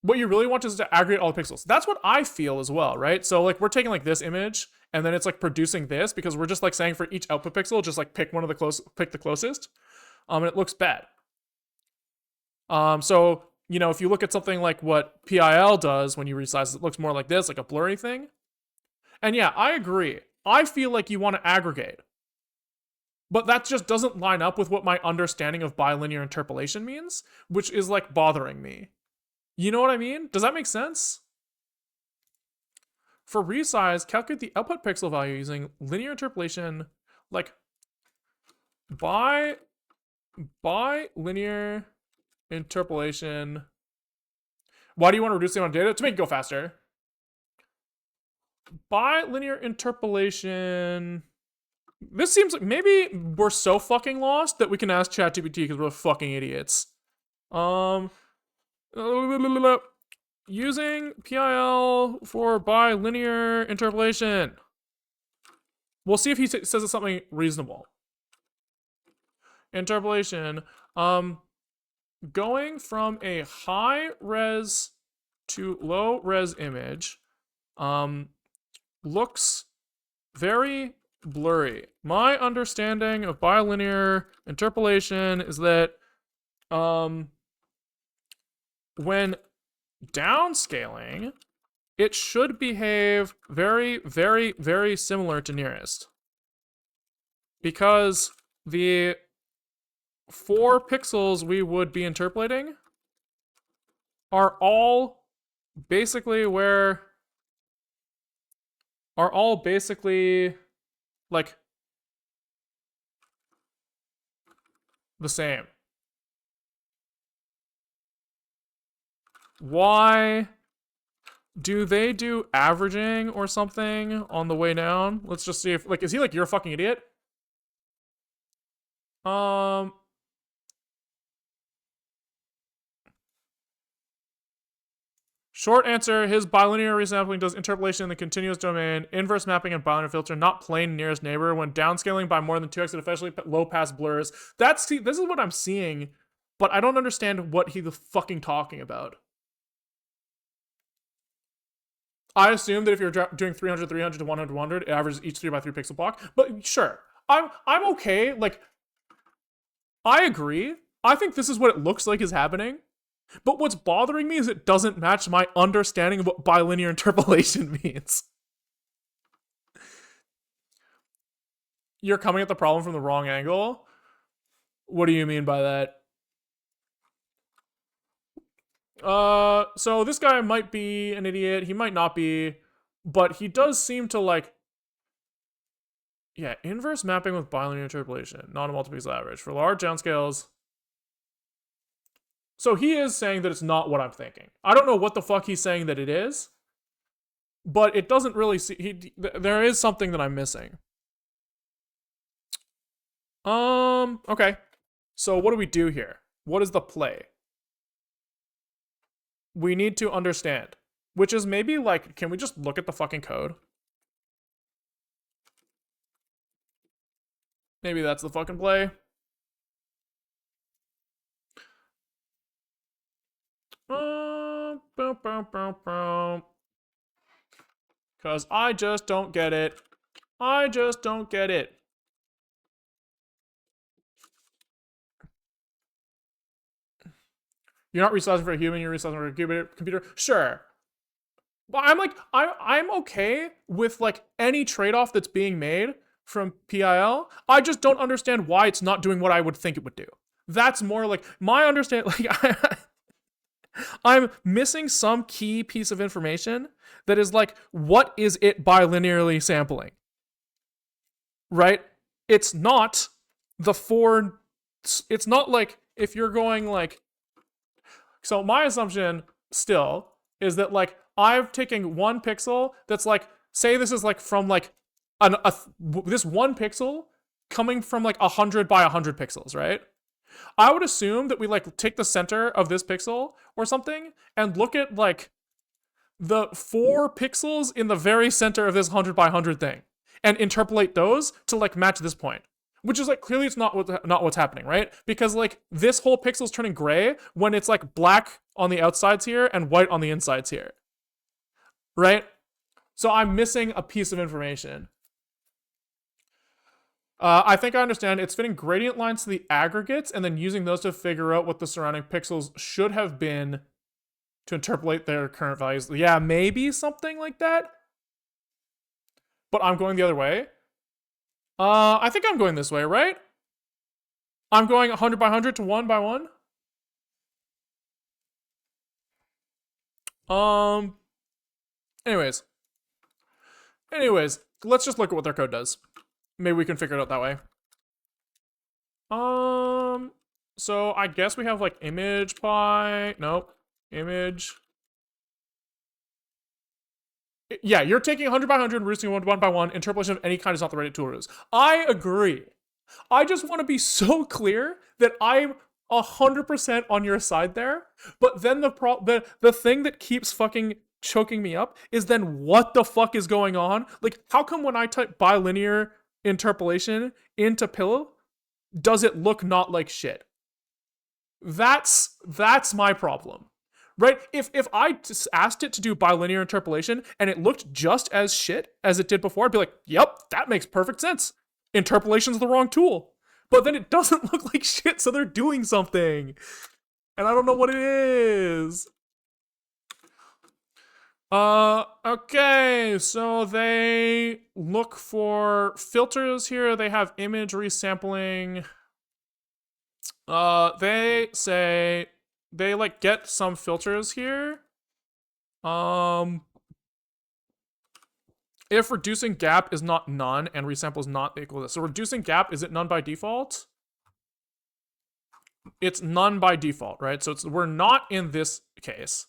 What you really want is to aggregate all the pixels. That's what I feel as well, right? So like we're taking like this image and then it's like producing this because we're just like saying for each output pixel, just like pick the closest. And it looks bad. So you know, if you look at something like what PIL does when you resize, it looks more like this, like a blurry thing. And yeah, I agree. I feel like you want to aggregate. But that just doesn't line up with what my understanding of bilinear interpolation means, which is like bothering me. You know what I mean? Does that make sense? For resize, calculate the output pixel value using linear interpolation, like bilinear interpolation. Why do you want to reduce the amount of data? To make it go faster. Bilinear interpolation. This seems like maybe we're so fucking lost that we can ask ChatGPT because we're fucking idiots. Using PIL for bilinear interpolation. We'll see if he says it's something reasonable. Interpolation. Going from a high res to low res image looks very blurry. My understanding of bilinear interpolation is that when downscaling, it should behave very, very, very similar to nearest. Because the 4 pixels we would be interpolating are all basically like the same. Why do they do averaging or something on the way down? Let's just see if, like, is he like, you're a fucking idiot? Short answer, his bilinear resampling does interpolation in the continuous domain, inverse mapping, and bilinear filter, not plain nearest neighbor. When downscaling by more than 2x, it especially low pass blurs. This is what I'm seeing, but I don't understand what he's fucking talking about. I assume that if you're doing 300, 300 to 100, 100, it averages each 3x3 pixel block. But sure, I'm okay. Like, I agree. I think this is what it looks like is happening. But what's bothering me is it doesn't match my understanding of what bilinear interpolation means. You're coming at the problem from the wrong angle? What do you mean by that? So this guy might be an idiot. He might not be, but he does seem to like. Yeah, inverse mapping with bilinear interpolation, not a multi-pixel average for large downscales. So he is saying that it's not what I'm thinking. I don't know what the fuck he's saying that it is, but it doesn't really see. There is something that I'm missing. Okay. So what do we do here? What is the play? We need to understand, which is maybe like, can we just look at the fucking code? Maybe that's the fucking play. Because I just don't get it. I just don't get it. You're not resizing for a human, you're resizing for a computer. Sure. But I'm like, I'm okay with like any trade-off that's being made from PIL. I just don't understand why it's not doing what I would think it would do. That's more like my understanding. Like I'm missing some key piece of information that is like, what is it bilinearly sampling? Right? It's not the four. It's not like if you're going like. So my assumption still is that like I'm taking one pixel that's like, say this is like from like this one pixel coming from like 100 by 100 pixels, right? I would assume that we like take the center of this pixel or something and look at like the 4 pixels in the very center of this 100 by 100 thing and interpolate those to like match this point. Which is like clearly it's not what's happening, right? Because like this whole pixel's turning gray when it's like black on the outsides here and white on the insides here. Right? So I'm missing a piece of information. I think I understand. It's fitting gradient lines to the aggregates and then using those to figure out what the surrounding pixels should have been to interpolate their current values. Yeah, maybe something like that. But I'm going the other way. I think I'm going this way, right? I'm going 100 by 100 to 1 by 1. Anyways, let's just look at what their code does. Maybe we can figure it out that way. So I guess we have like image pi. Nope. Image. Yeah, you're taking 100 by 100 and reducing 1 by 1. Interpolation of any kind is not the right tool to use. I agree. I just want to be so clear that I'm 100% on your side there. But then the thing that keeps fucking choking me up is then what the fuck is going on? Like, how come when I type bilinear interpolation into Pillow, does it look not like shit? That's my problem. Right? If I asked it to do bilinear interpolation and it looked just as shit as it did before, I'd be like, yep, that makes perfect sense. Interpolation's the wrong tool. But then it doesn't look like shit, so they're doing something. And I don't know what it is. Okay, so they look for filters here. They have image resampling. They say they like get some filters here. If reducing gap is not none and resample is not equal to this. So reducing gap, is it none by default? It's none by default, right? So we're not in this case.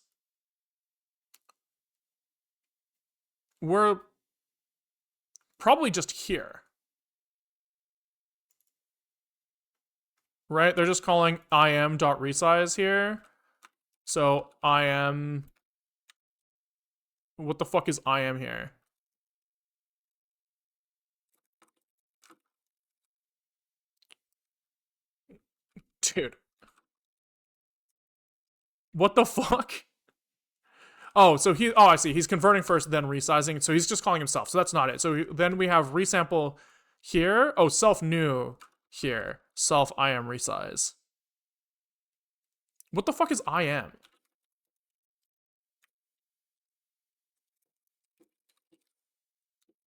We're probably just here. Right? They're just calling im.resize here. So im... What the fuck is im here? Dude. What the fuck? Oh, so I see. He's converting first, then resizing. So he's just calling himself. So that's not it. So then we have resample here. Oh, self new here. Self I am resize. What the fuck is IM?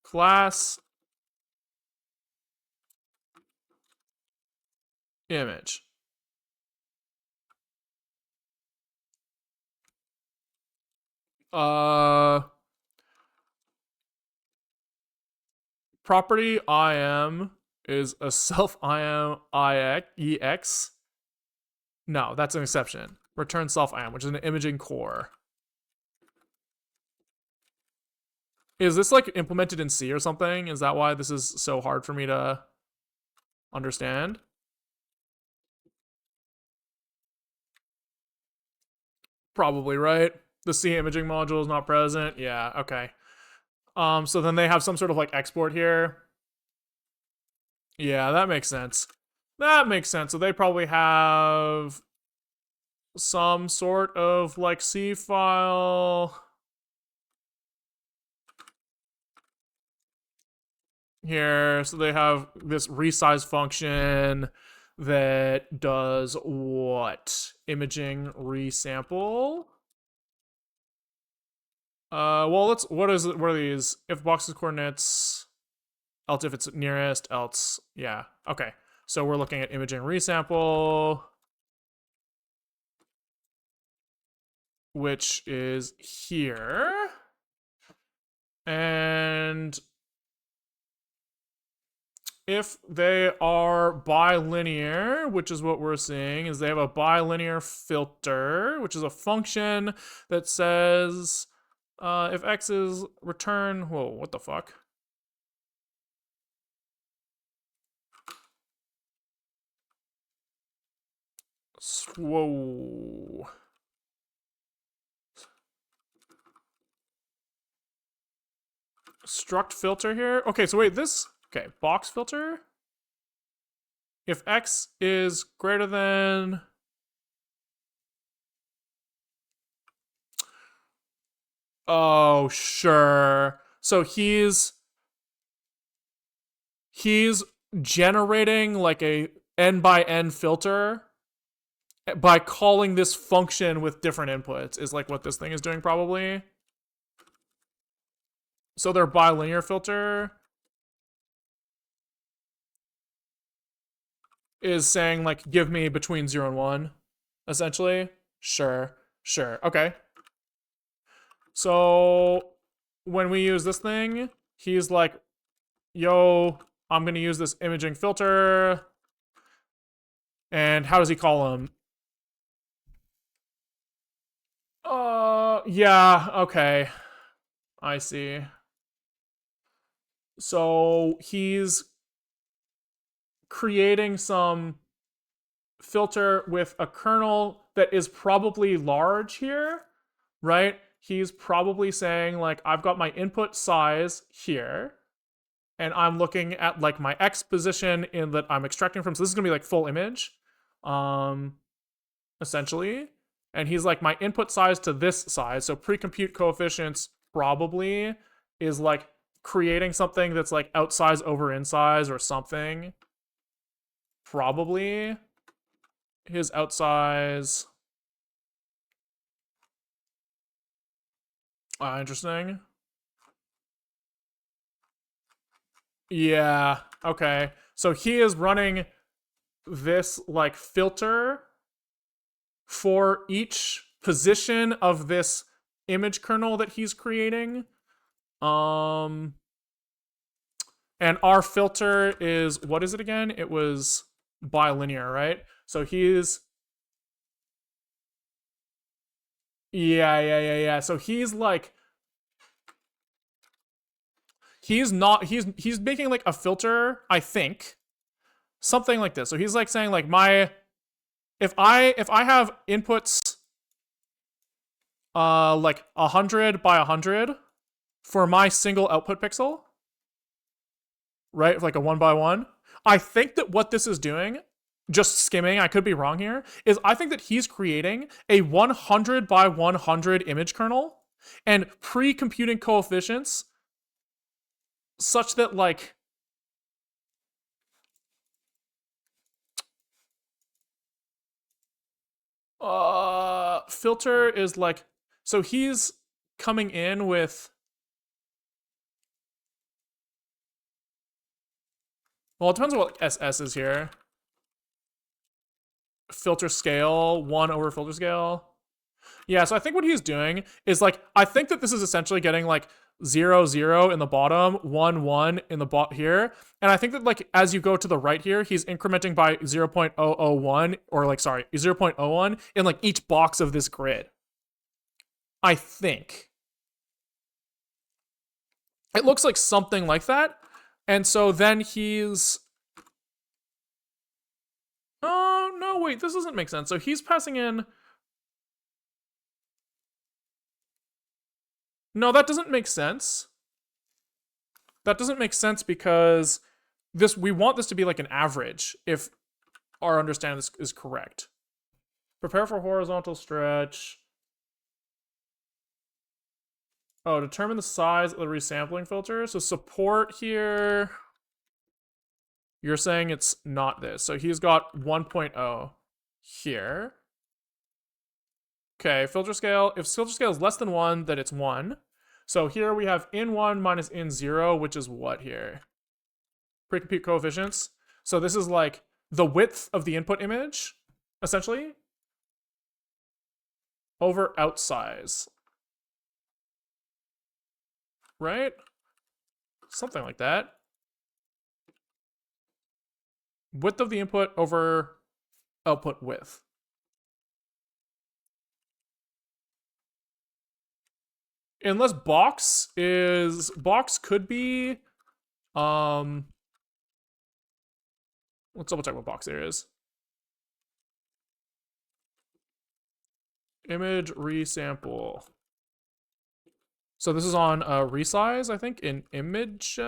Class image. Property IM is a self IM EX. No, that's an exception. Return self IM, which is an imaging core. Is this like implemented in C or something? Is that why this is so hard for me to understand? Probably, right? The C imaging module is not present. Yeah, okay. So then they have some sort of like export here. Yeah, that makes sense. That makes sense. So they probably have some sort of like C file here. So they have this resize function that does what? Imaging resample. Well, what are these? If box's coordinates, else if it's nearest, else, yeah, okay. So we're looking at imaging resample, which is here. And if they are bilinear, which is what we're seeing, is they have a bilinear filter, which is a function that says if x is return, whoa, what the fuck? Whoa. Struct filter here. Okay, so wait, this, okay, box filter. If x is greater than, oh, sure. So he's generating like a n by n filter by calling this function with different inputs is like what this thing is doing probably. So their bilinear filter is saying like give me between 0 and 1 essentially. Sure. Okay. So when we use this thing, he's like, yo, I'm going to use this imaging filter. And how does he call him? Yeah, okay. I see. So he's creating some filter with a kernel that is probably large here, right? He's probably saying, like, I've got my input size here, and I'm looking at like my X position in that I'm extracting from. So this is gonna be like full image, um, essentially. And he's like, my input size to this size. So pre-compute coefficients probably is like creating something that's like outsize over in size or something. Probably his outsize. Interesting. Yeah. Okay. So he is running this like filter for each position of this image kernel that he's creating. And our filter is, what is it again? It was bilinear, right? So he's, yeah. So he's like, he's making like a filter, I think, something like this. So he's like saying like if I have inputs like 100 by 100 for my single output pixel, right? Like a 1 by 1. I think that what this is doing, just skimming, I could be wrong here, is I think that he's creating a 100 by 100 image kernel and pre-computing coefficients such that like Filter is like, so he's coming in with, well, it depends on what SS is here. Filter scale, 1 over filter scale. Yeah, so I think what he's doing is like, I think that this is essentially getting like 0, 0 in the bottom, 1, 1 in the bot here. And I think that like as you go to the right here, he's incrementing by 0.001 or like, sorry, 0.01 in like each box of this grid. I think. It looks like something like that. And so then he's, oh, no, wait, this doesn't make sense. So he's passing in, no, that doesn't make sense. That doesn't make sense because this, we want this to be like an average if our understanding this is correct. Prepare for horizontal stretch. Oh, determine the size of the resampling filter. So support here. You're saying it's not this. So he's got 1.0 here. Okay, filter scale. If filter scale is less than 1, then it's 1. So here we have in 1 minus in 0, which is what here? Pre-compute coefficients. So this is like the width of the input image, essentially, over outsize. Right? Something like that. Width of the input over output width. Unless box could be, let's double check what box there is. Image resample. So this is on resize, I think, in image. I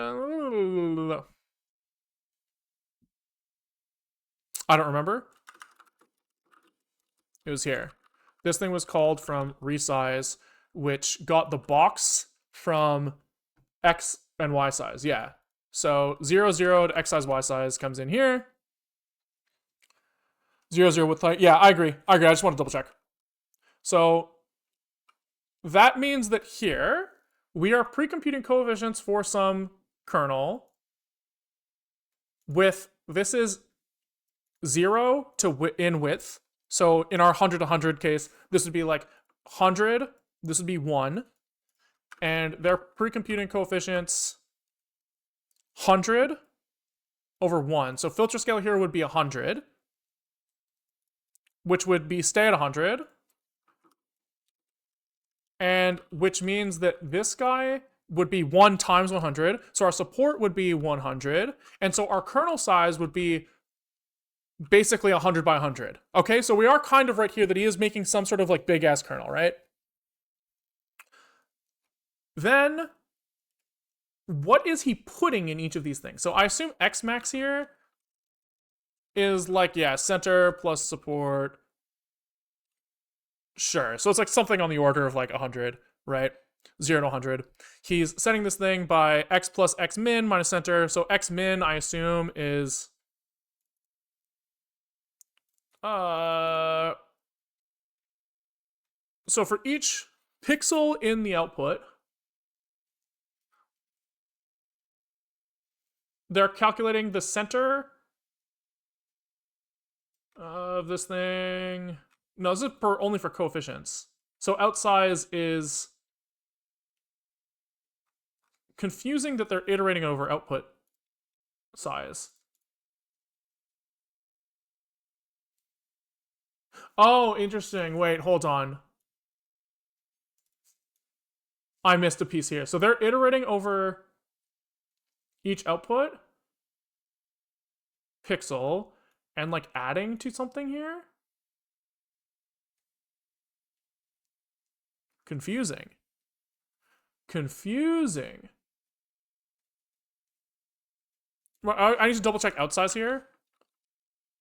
don't remember. It was here. This thing was called from resize, which got the box from X and Y size. Yeah. So 0, 0 to X size, Y size comes in here. 0, 0 with height. Yeah, I agree. I just want to double check. So that means that here we are pre-computing coefficients for some kernel with, this is 0 to in width. So in our 100 to 100 case, this would be like 100, this would be 1. And they're pre-computing coefficients 100 over 1. So filter scale here would be 100, which would be stay at 100. And which means that this guy would be 1 times 100. So our support would be 100. And so our kernel size would be basically 100 by 100. Okay, so we are kind of right here that he is making some sort of like big ass kernel, right? Then what is he putting in each of these things? So I assume X max here is like, yeah, center plus support. Sure. So it's like something on the order of like 100, right? 0 to 100. He's setting this thing by X plus X min minus center. So X min, I assume, is so for each pixel in the output, they're calculating the center of this thing. No, this is only for coefficients. So outsize is confusing that they're iterating over output size. Oh, interesting. Wait, hold on. I missed a piece here. So they're iterating over each output pixel and like adding to something here. Confusing. Well, I need to double check outsize here.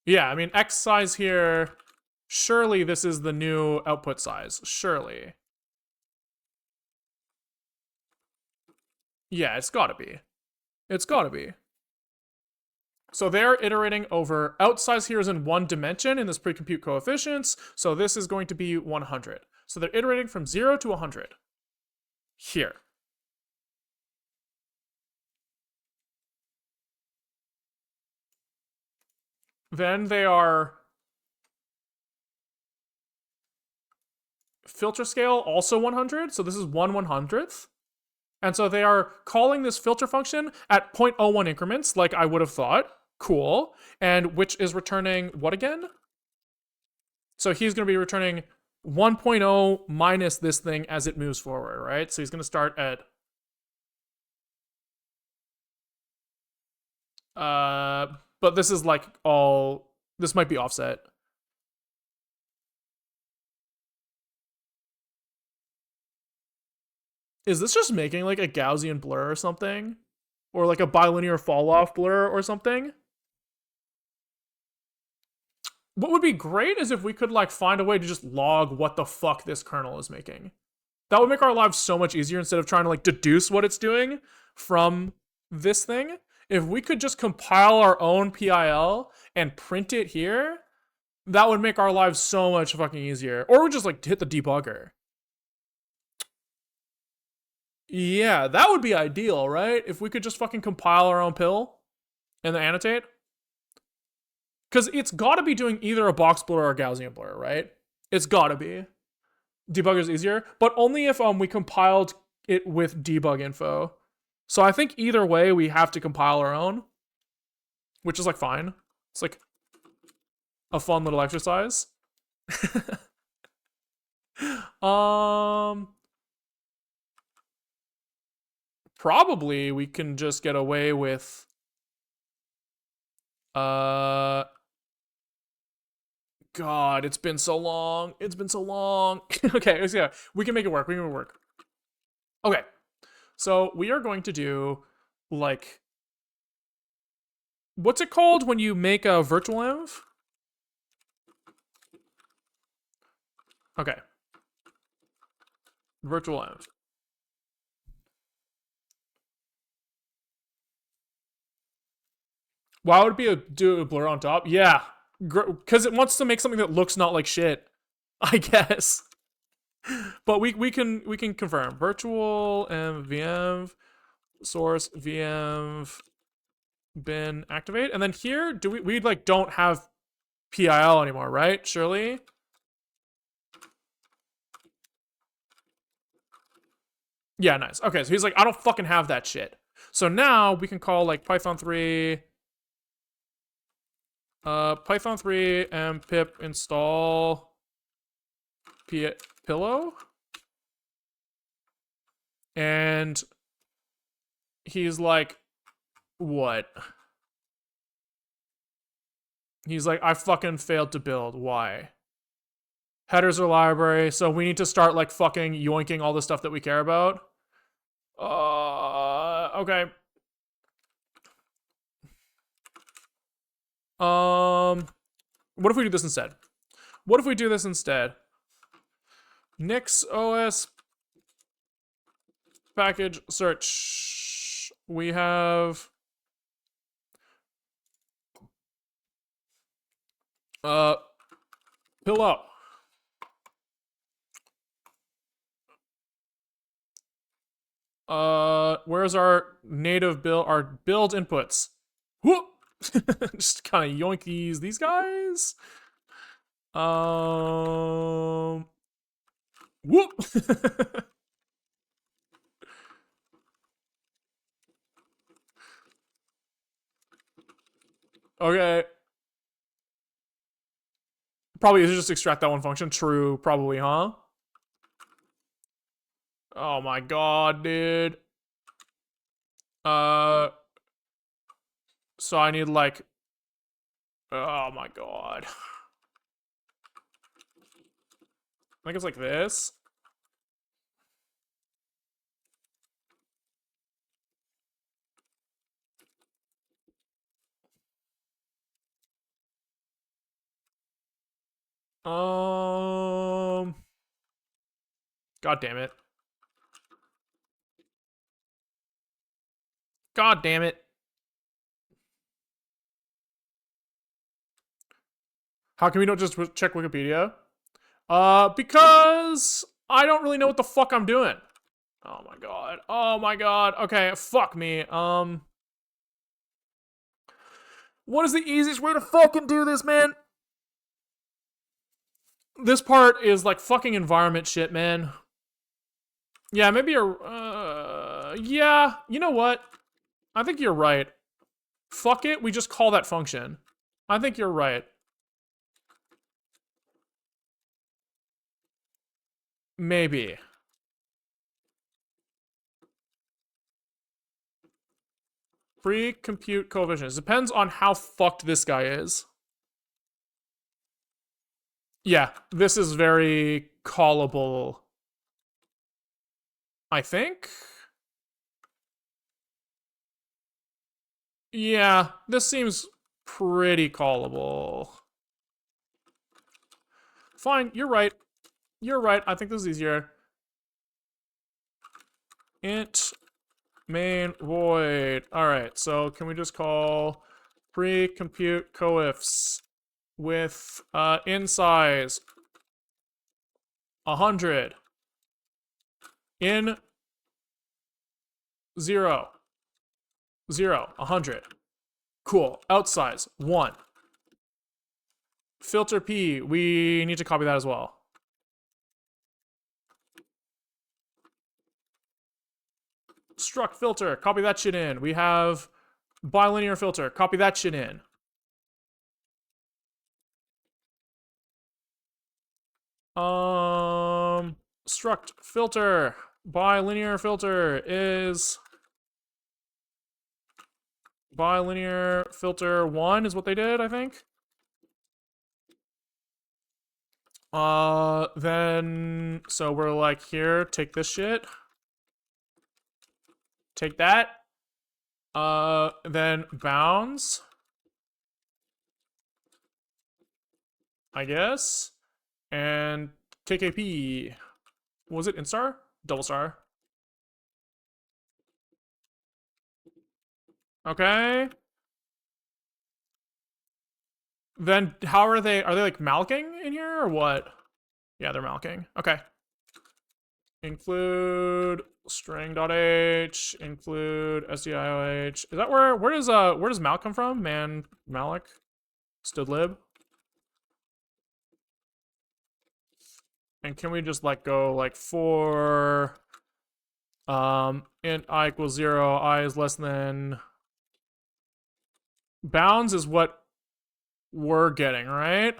Yeah, I mean, X size here, surely this is the new output size. Surely. Yeah, it's gotta be. It's gotta be. So they're iterating over outsize here is in one dimension in this pre-compute coefficients. So this is going to be 100. So they're iterating from 0 to 100 here. Then they are filter scale also 100. So this is 1/100th. And so they are calling this filter function at 0.01 increments, like I would have thought. Cool. And which is returning what again? So he's going to be returning 1.0 minus this thing as it moves forward, right? So he's going to start at but this is like all this might be offset. Is this just making like a Gaussian blur or something? Or like a bilinear fall off blur or something? What would be great is if we could like find a way to just log what the fuck this kernel is making. That would make our lives so much easier instead of trying to like deduce what it's doing from this thing. If we could just compile our own PIL and print it here, that would make our lives so much fucking easier. Or we just like hit the debugger. Yeah, that would be ideal, right? If we could just fucking compile our own pill and then annotate. Because it's got to be doing either a box blur or a Gaussian blur, right? It's got to be. Debugger's easier, but only if we compiled it with debug info. So I think either way we have to compile our own, which is like fine. It's like a fun little exercise. Probably we can just get away with God, it's been so long. It's been so long. Okay, yeah, we can make it work. We can make it work. Okay, so we are going to do like, what's it called when you make a virtual env? Okay, virtual env. Why would it be do a blur on top? Yeah, because it wants to make something that looks not like shit, I guess. But we can confirm virtual env VM source VM bin activate, and then here do we like don't have PIL anymore, right? Surely. Yeah, nice. Okay, so he's like, I don't fucking have that shit. So now we can call like Python 3 Python 3 and pip install pillow. And he's like, what? He's like, I fucking failed to build. Why? Headers are library, so we need to start like fucking yoinking all the stuff that we care about. Okay. What if we do this instead? What if we do this instead? Nix OS package search. We have pillow. Where's our native build, our build inputs? Whoop! Just kind of yoink these guys. Whoop! Okay. Probably just extract that one function. True, probably, huh? Oh my god, dude. So I need like, oh my god. I think it's like this. God damn it. God damn it. How can we not just check Wikipedia? Because I don't really know what the fuck I'm doing. Oh my god. Oh my god. Okay, fuck me. What is the easiest way to fucking do this, man? This part is like fucking environment shit, man. Yeah, maybe you're, yeah, you know what? I think you're right. Fuck it, we just call that function. I think you're right. Maybe. Free compute coefficients. Depends on how fucked this guy is. Yeah, this is very callable. I think? Yeah, this seems pretty callable. Fine, you're right. You're right. I think this is easier. Int main void. Alright, so can we just call pre-compute coefs with in size 100 in 0 0 100. Cool. Out size 1. Filter p, we need to copy that as well. Struct filter, copy that shit in. We have bilinear filter, copy that shit in. Struct filter, bilinear filter is bilinear filter 1 is what they did, I think. Then, so we're like, here, take this shit. Take that. Then bounds. I guess. And KKP. What was it? Instar? Double star. Okay. Then how are they like malking in here or what? Yeah, they're malking. Okay. Include string.h, include sdioh. Is that where does mal come from? Man malloc? Stdlib? And can we just like go like for int I equals 0, I is less than bounds is what we're getting, right?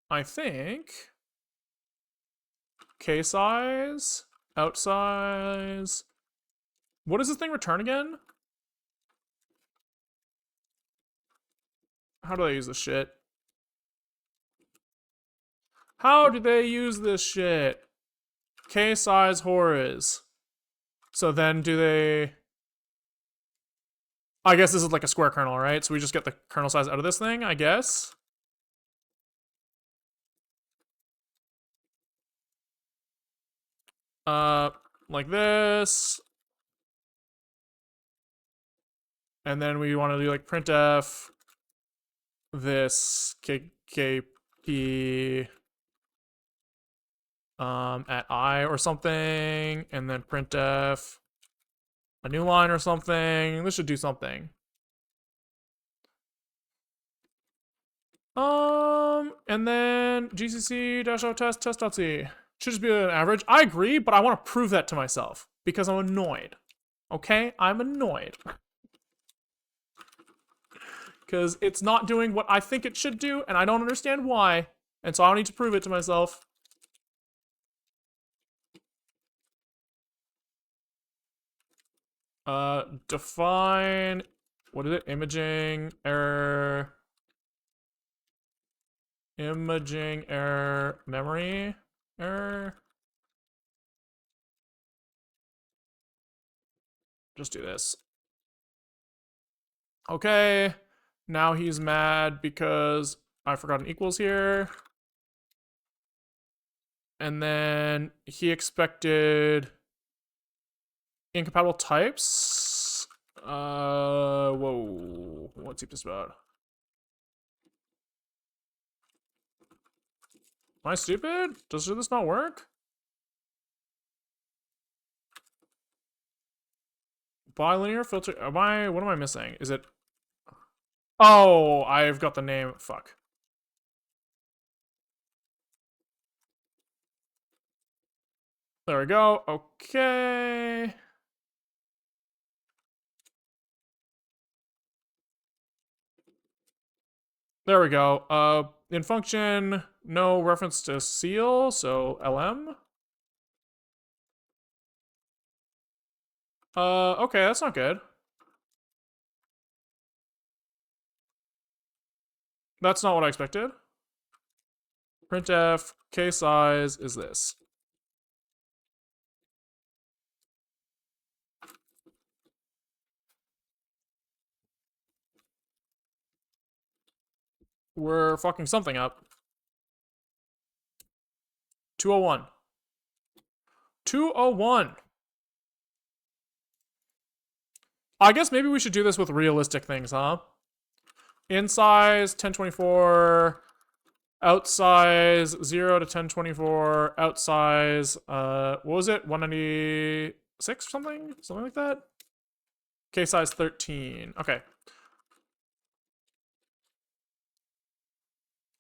I think. K size, out size. What does this thing return again? How do they use this shit? How do they use this shit? K size horiz. So then do they... I guess this is like a square kernel, right? So we just get the kernel size out of this thing, I guess. Like this. And then we want to do like printf this kkp at I or something, and then printf a new line or something. This should do something. And then gcc-o test.c. Should just be an average. I agree, but I want to prove that to myself because I'm annoyed. Okay? I'm annoyed. Because it's not doing what I think it should do, and I don't understand why. And so I need to prove it to myself. Define, what is it? Imaging error memory error. Just do this. Okay. Now he's mad because I forgot an equals here. And then he expected incompatible types. Whoa. What's he pissed about? Am I stupid? Does this not work? Bilinear filter. What am I missing? Is it? Oh, I've got the name. Fuck. There we go. Okay. There we go. In function, no reference to seal, so LM. Okay, that's not good. That's not what I expected. Printf, case size is this. We're fucking something up. 201. 201. I guess maybe we should do this with realistic things, huh? In size, 1024. Out size, 0 to 1024. Out size, what was it? 196 or something? Something like that? Case size 13. Okay.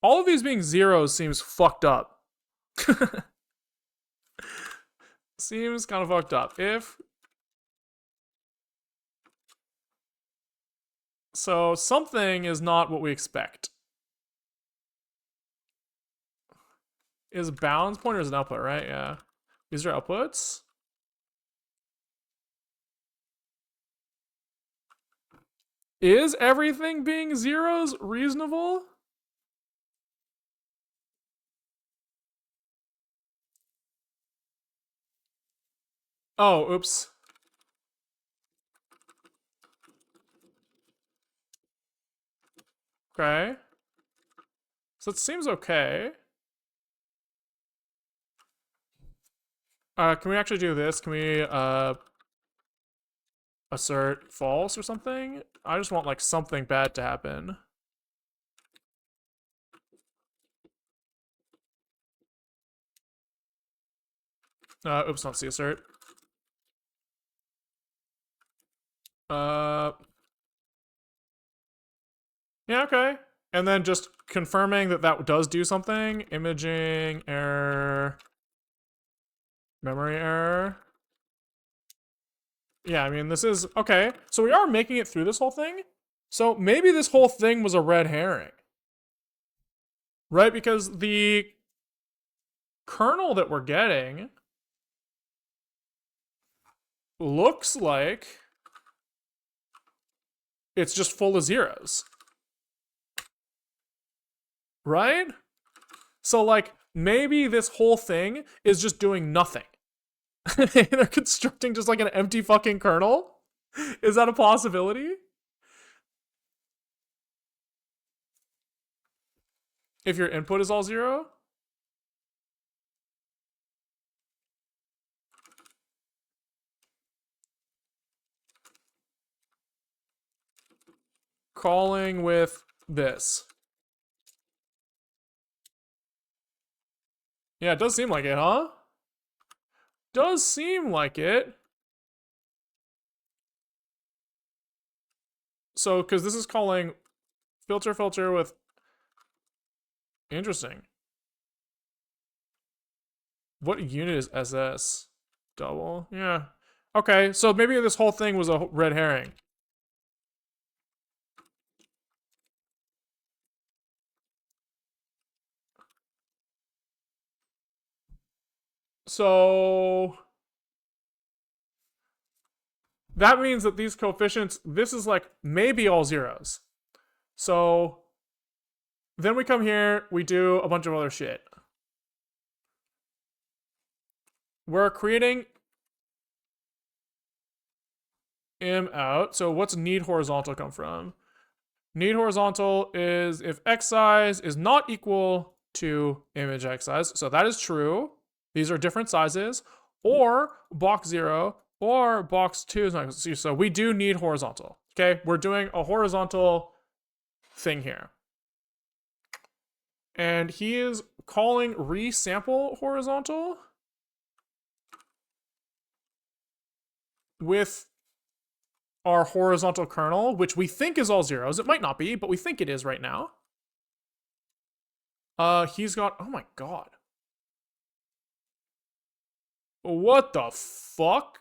All of these being zeros seems fucked up. Seems kind of fucked up. So something is not what we expect. Is balance pointers an output, right? Yeah. These are outputs. Is everything being zeros reasonable? Oh, oops. Okay. So it seems okay. Can we actually do this? Can we, assert false or something? I just want, like, something bad to happen. Oops, not C assert. Yeah, okay. And then just confirming that that does do something. Imaging error. Memory error. Yeah, I mean, this is... Okay, so we are making it through this whole thing. So maybe this whole thing was a red herring. Right? Because the kernel that we're getting looks like it's just full of zeros. Right? So, like, maybe this whole thing is just doing nothing. They're constructing just like an empty fucking kernel? Is that a possibility? If your input is all zero? Calling with this. Yeah, it does seem like it, huh? Does seem like it. So, because this is calling filter with... Interesting. What unit is SS? Double? Yeah. Okay, so maybe this whole thing was a red herring. So... that means that these coefficients, this is like maybe all zeros. So then we come here, we do a bunch of other shit. We're creating im out. So what's need horizontal come from? Need horizontal is if x size is not equal to image x size. So that is true. These are different sizes. Or box 0 or box 2 is not equal to. So we do need horizontal. Okay, we're doing a horizontal thing here. And he is calling resample horizontal with our horizontal kernel, which we think is all zeros. It might not be, but we think it is right now. He's got, oh my god. What the fuck?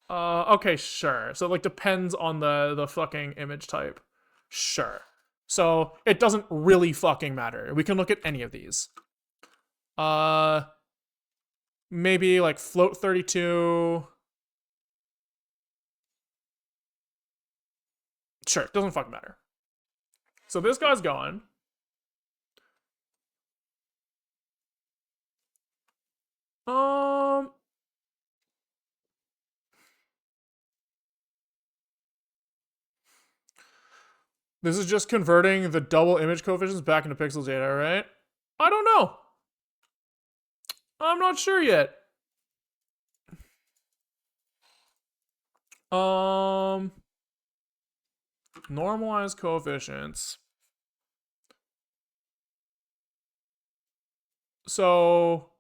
Okay, sure. So it like depends on the fucking image type. Sure. So it doesn't really fucking matter. We can look at any of these. Maybe like float 32. Sure, doesn't fucking matter. So this guy's going. This is just converting the double image coefficients back into pixel data, right? I don't know. I'm not sure yet. Normalized coefficients. So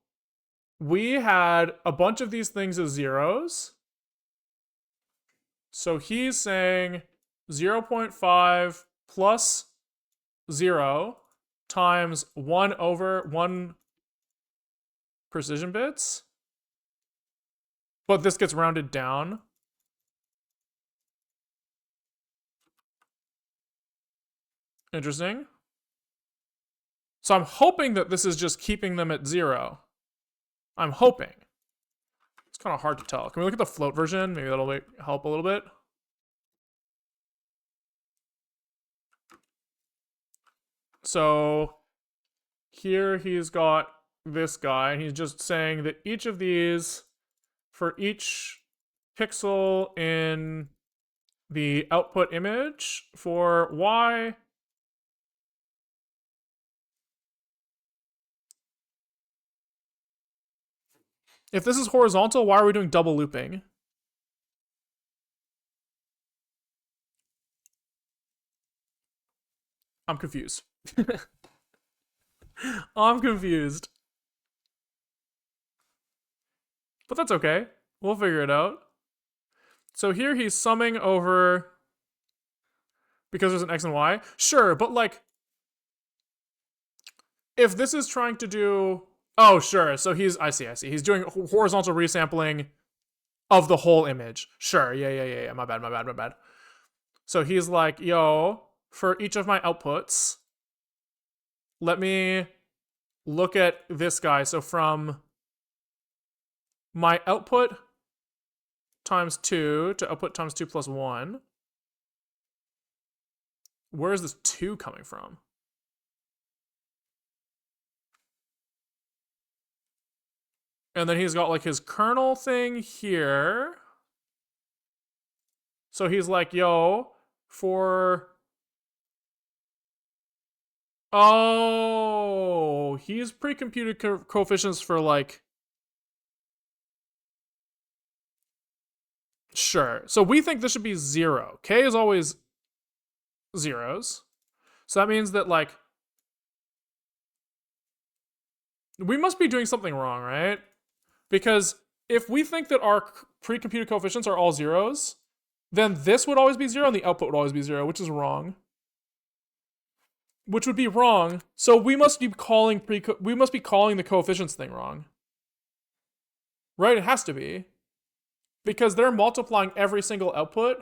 we had a bunch of these things as zeros. So he's saying 0.5 plus 0 times 1 over 1 precision bits. But this gets rounded down. Interesting. So I'm hoping that this is just keeping them at 0. I'm hoping. It's kind of hard to tell. Can we look at the float version? Maybe that'll help a little bit. So here he's got this guy, and he's just saying that each of these, for each pixel in the output image for Y, if this is horizontal, why are we doing double looping? I'm confused. I'm confused. But that's okay. We'll figure it out. So here he's summing over because there's an X and Y. Sure, but like, if this is trying to do, oh sure, so I see. He's doing horizontal resampling of the whole image. Sure, yeah. My bad. So he's like, yo, for each of my outputs, let me look at this guy. So from my output times 2 to output times 2 plus 1, where is this 2 coming from? And then he's got like his kernel thing here. So he's like, yo, for... Oh, he's pre-computed coefficients for like... Sure. So we think this should be 0. K is always zeros. So that means that like... We must be doing something wrong, right? Because if we think that our pre-computed coefficients are all zeros, then this would always be 0 and the output would always be 0, which is wrong. Which would be wrong. So we must be calling the coefficients thing wrong. Right? It has to be. Because they're multiplying every single output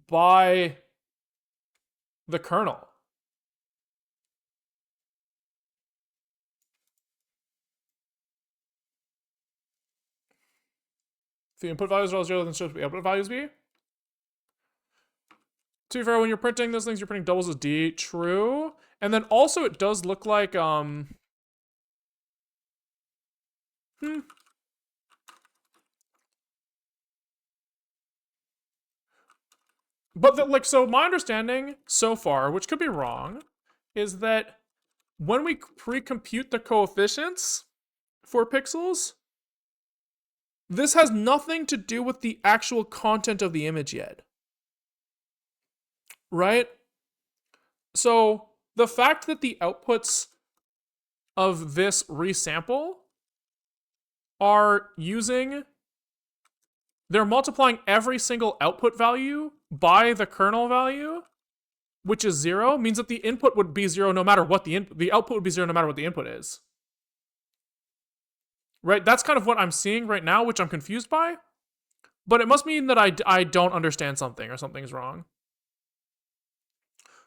by the kernel. If the input values are all 0, then should the output values be? To be fair, when you're printing those things, you're printing doubles as D. True. And then also it does look like, But so my understanding so far, which could be wrong, is that when we pre-compute the coefficients for pixels, this has nothing to do with the actual content of the image yet. right? So the fact that the outputs of this resample are using, they're multiplying every single output value by the kernel value, which is 0, means that the input would be 0 no matter what the output would be 0 no matter what the input is. Right? That's kind of what I'm seeing right now, which I'm confused by. But it must mean that I don't understand something or something's wrong.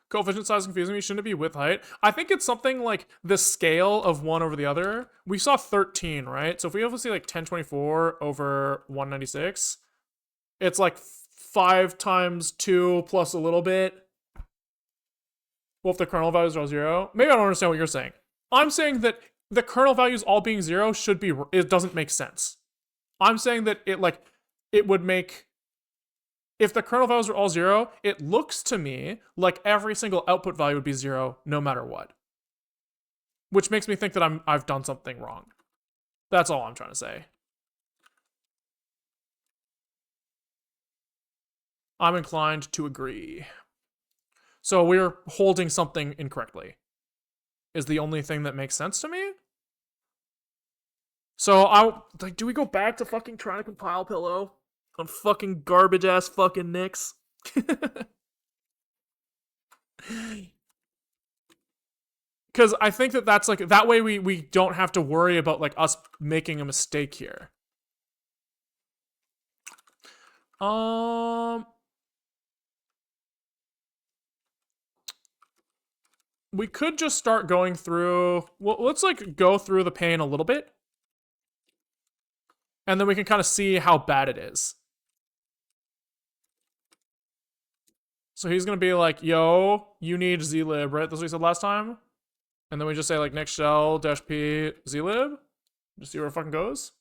Coefficient size is confusing me. Shouldn't it be width height? I think it's something like the scale of one over the other. We saw 13, right? So if we obviously like 1024 over 196, it's like 5 times 2 plus a little bit. Well, if the kernel values are all 0. Maybe I don't understand what you're saying. I'm saying that the kernel values all being 0 should be, it doesn't make sense. I'm saying that it would make, if the kernel values are all 0, it looks to me like every single output value would be 0 no matter what. Which makes me think that I've done something wrong. That's all I'm trying to say. I'm inclined to agree. So we're holding something incorrectly. Is the only thing that makes sense to me. So do we go back to fucking trying to compile Pillow on fucking garbage ass fucking Nix? Because I think that's like, that way we don't have to worry about like us making a mistake here. We could just start going through, well, let's like go through the pain a little bit. And then we can kind of see how bad it is. So he's going to be like, yo, you need zlib, right? That's what he said last time. And then we just say like next shell dash p zlib. Just see where it fucking goes.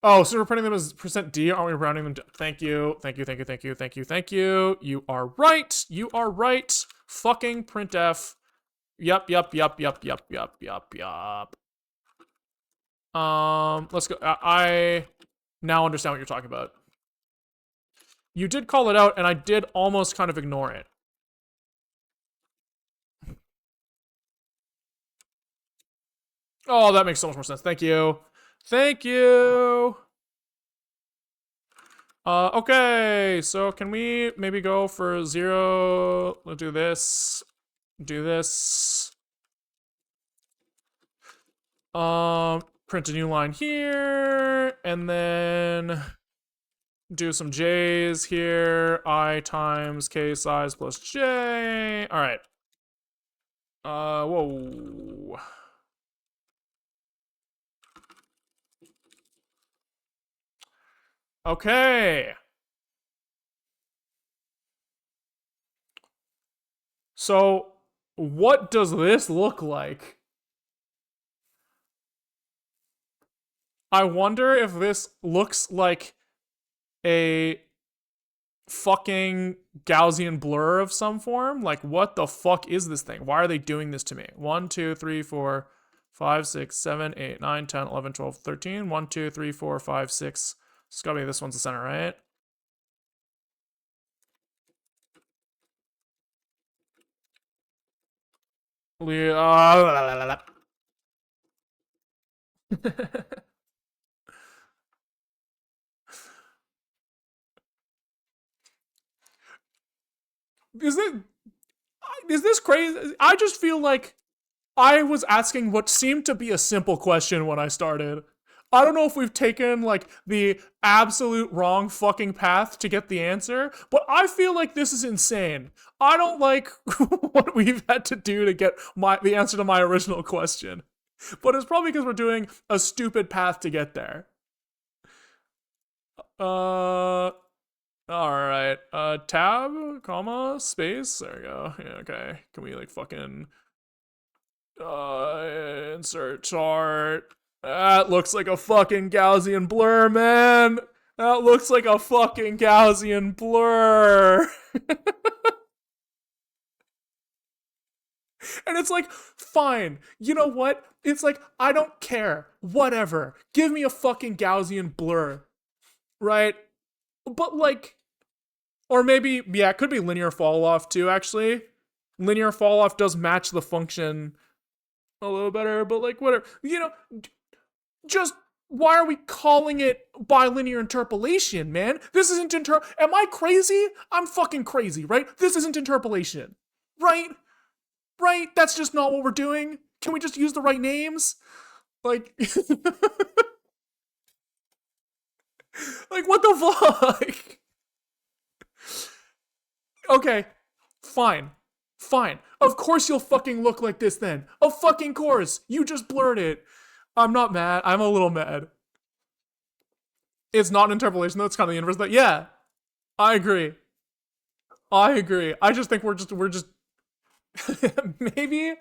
Oh, so we're printing them as %d, aren't we rounding them down? Thank you. Thank you, thank you, thank you, thank you, thank you. You are right. You are right. Fucking printf. Yup. Let's go. I now understand what you're talking about. You did call it out, and I did almost kind of ignore it. Oh, that makes so much more sense. Thank you. Thank you. Okay, so can we maybe go for 0? Let's do this. Do this. Print a new line here, and then do some j's here. I times k size plus j. All right. Whoa. Okay. So, what does this look like? I wonder if this looks like a fucking Gaussian blur of some form. Like, what the fuck is this thing? Why are they doing this to me? 1, 2, 3, 4, 5, 6, 7, 8, 9, 10, 11, 12, 13. 1, 2, 3, 4, 5, 6. It's gotta be this one's the center, right? Is this crazy? I just feel like I was asking what seemed to be a simple question when I started. I don't know if we've taken like the absolute wrong fucking path to get the answer, but I feel like this is insane. I don't like what we've had to do to get the answer to my original question. But it's probably because we're doing a stupid path to get there. Alright. Tab, comma, space. There we go. Yeah, okay. Can we like fucking insert chart? That looks like a fucking Gaussian blur, man. That looks like a fucking Gaussian blur. And it's like, fine. You know what? It's like, I don't care. Whatever. Give me a fucking Gaussian blur. Right? But like, Or maybe, yeah, it could be linear fall off too, actually. Linear fall off does match the function a little better, but like, whatever. Just why are we calling it bilinear interpolation, man? This isn't Am I crazy? I'm fucking crazy, right? This isn't interpolation, right? Right? That's just not what we're doing. Can we just use the right names? Like, like what the fuck? Okay, fine. Fine. Of course you'll fucking look like this then. Of fucking course. You just blurred it. I'm not mad. I'm a little mad. It's not an interpolation, though. It's kind of the inverse. But yeah, I agree. I agree. I just think we're just maybe.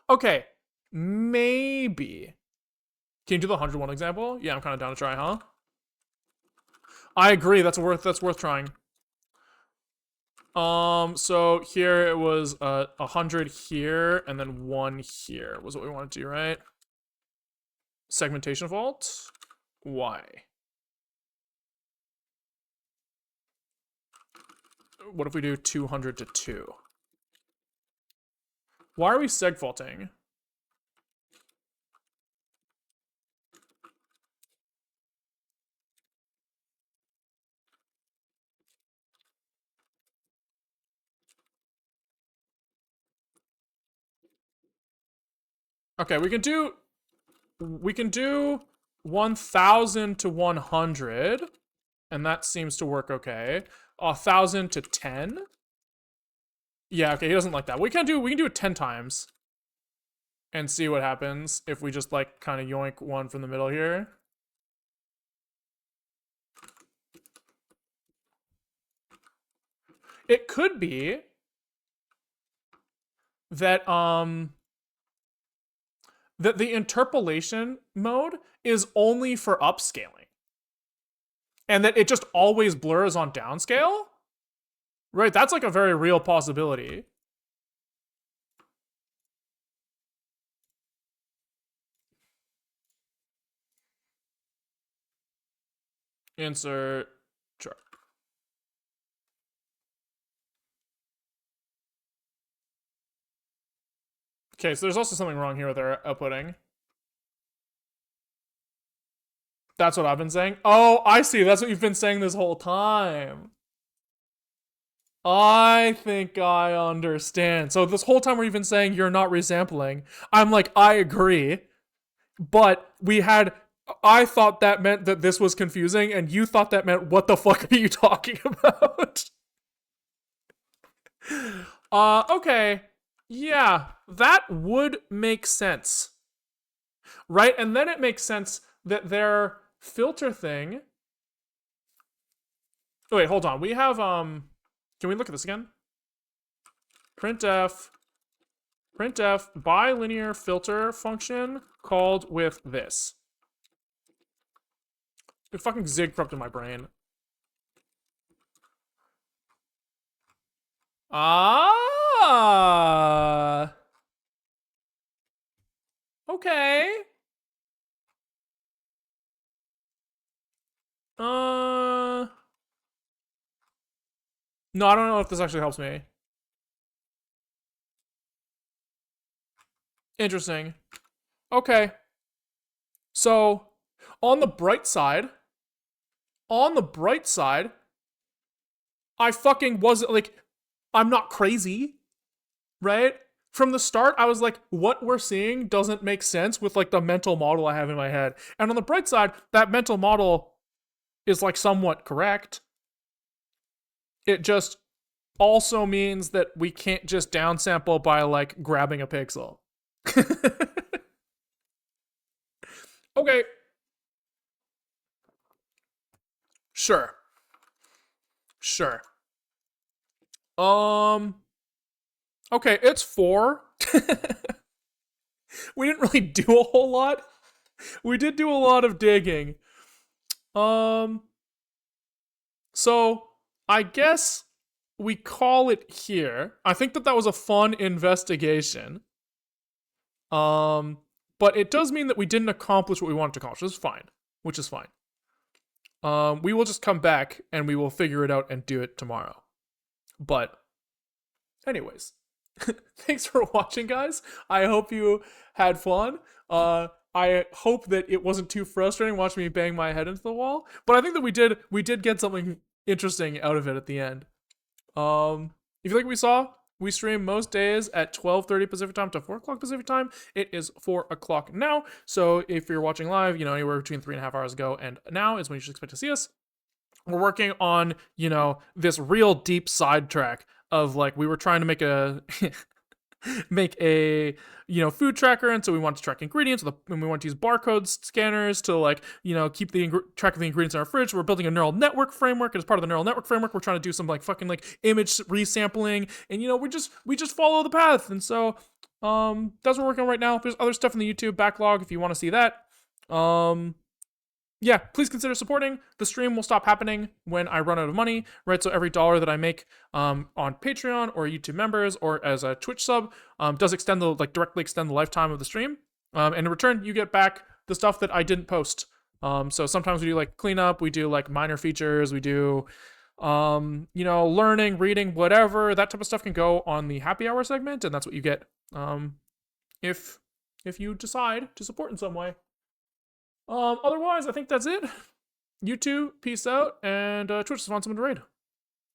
Okay, maybe. Can you do the 101 example? Yeah, I'm kind of down to try, huh? I agree. That's worth trying. So here it was 100 here and then 1 here was what we wanted to do, right? Segmentation fault. Why? What if we do 200 to 2? Why are we seg faulting? Okay, we can do 1000 to 100, and that seems to work okay. 1000 to 10. Yeah, okay, he doesn't like that. We can do it 10 times and see what happens if we just like kind of yoink one from the middle here. It could be that that the interpolation mode is only for upscaling. And that it just always blurs on downscale? Right, that's like a very real possibility. Insert chart. Okay, so there's also something wrong here with our outputting. That's what I've been saying. Oh, I see. That's what you've been saying this whole time. I think I understand. So this whole time we've been saying you're not resampling, I'm like, I agree. But I thought that meant that this was confusing, and you thought that meant what the fuck are you talking about? Okay. Yeah, that would make sense. Right? And then it makes sense that their filter thing. Oh, wait, hold on. We have can we look at this again? Printf bilinear filter function called with this. It fucking zig corrupted my brain. Ah. Okay. No, I don't know if this actually helps me. Interesting. Okay. So, on the bright side, I fucking wasn't like, I'm not crazy, right? From the start, I was like, what we're seeing doesn't make sense with like the mental model I have in my head. And on the bright side, that mental model is like somewhat correct. It just also means that we can't just downsample by like grabbing a pixel. Okay. Sure. Okay, it's 4. We didn't really do a whole lot. We did do a lot of digging. So I guess we call it here. I think that was a fun investigation. But it does mean that we didn't accomplish what we wanted to accomplish. Which is fine. we will just come back and we will figure it out and do it tomorrow. But anyways, thanks for watching, guys. I hope you had fun. I hope that it wasn't too frustrating watching me bang my head into the wall. But I think that we did get something interesting out of it at the end. If you like what we saw, we stream most days at 12:30 Pacific time to 4 o'clock Pacific time. It is 4 o'clock now. So if you're watching live, anywhere between 3.5 hours ago and now is when you should expect to see us. We're working on, this real deep sidetrack of like, we were trying to make a food tracker, and so we want to track ingredients and we want to use barcode scanners to like keep the track of the ingredients in our fridge. We're building a neural network framework, and as part of the neural network framework we're trying to do some like fucking like image resampling, and we just follow the path. And so that's what we're working on right now. There's other stuff in the YouTube backlog if you want to see that. Yeah, please consider supporting. The stream will stop happening when I run out of money, right? So every dollar that I make on Patreon or YouTube members or as a Twitch sub does directly extend the lifetime of the stream. And in return, you get back the stuff that I didn't post. So sometimes we do like cleanup, we do like minor features, we do learning, reading, whatever. That type of stuff can go on the happy hour segment, and that's what you get if you decide to support in some way. Otherwise, I think that's it. You two, peace out, and Twitch just wants someone to raid.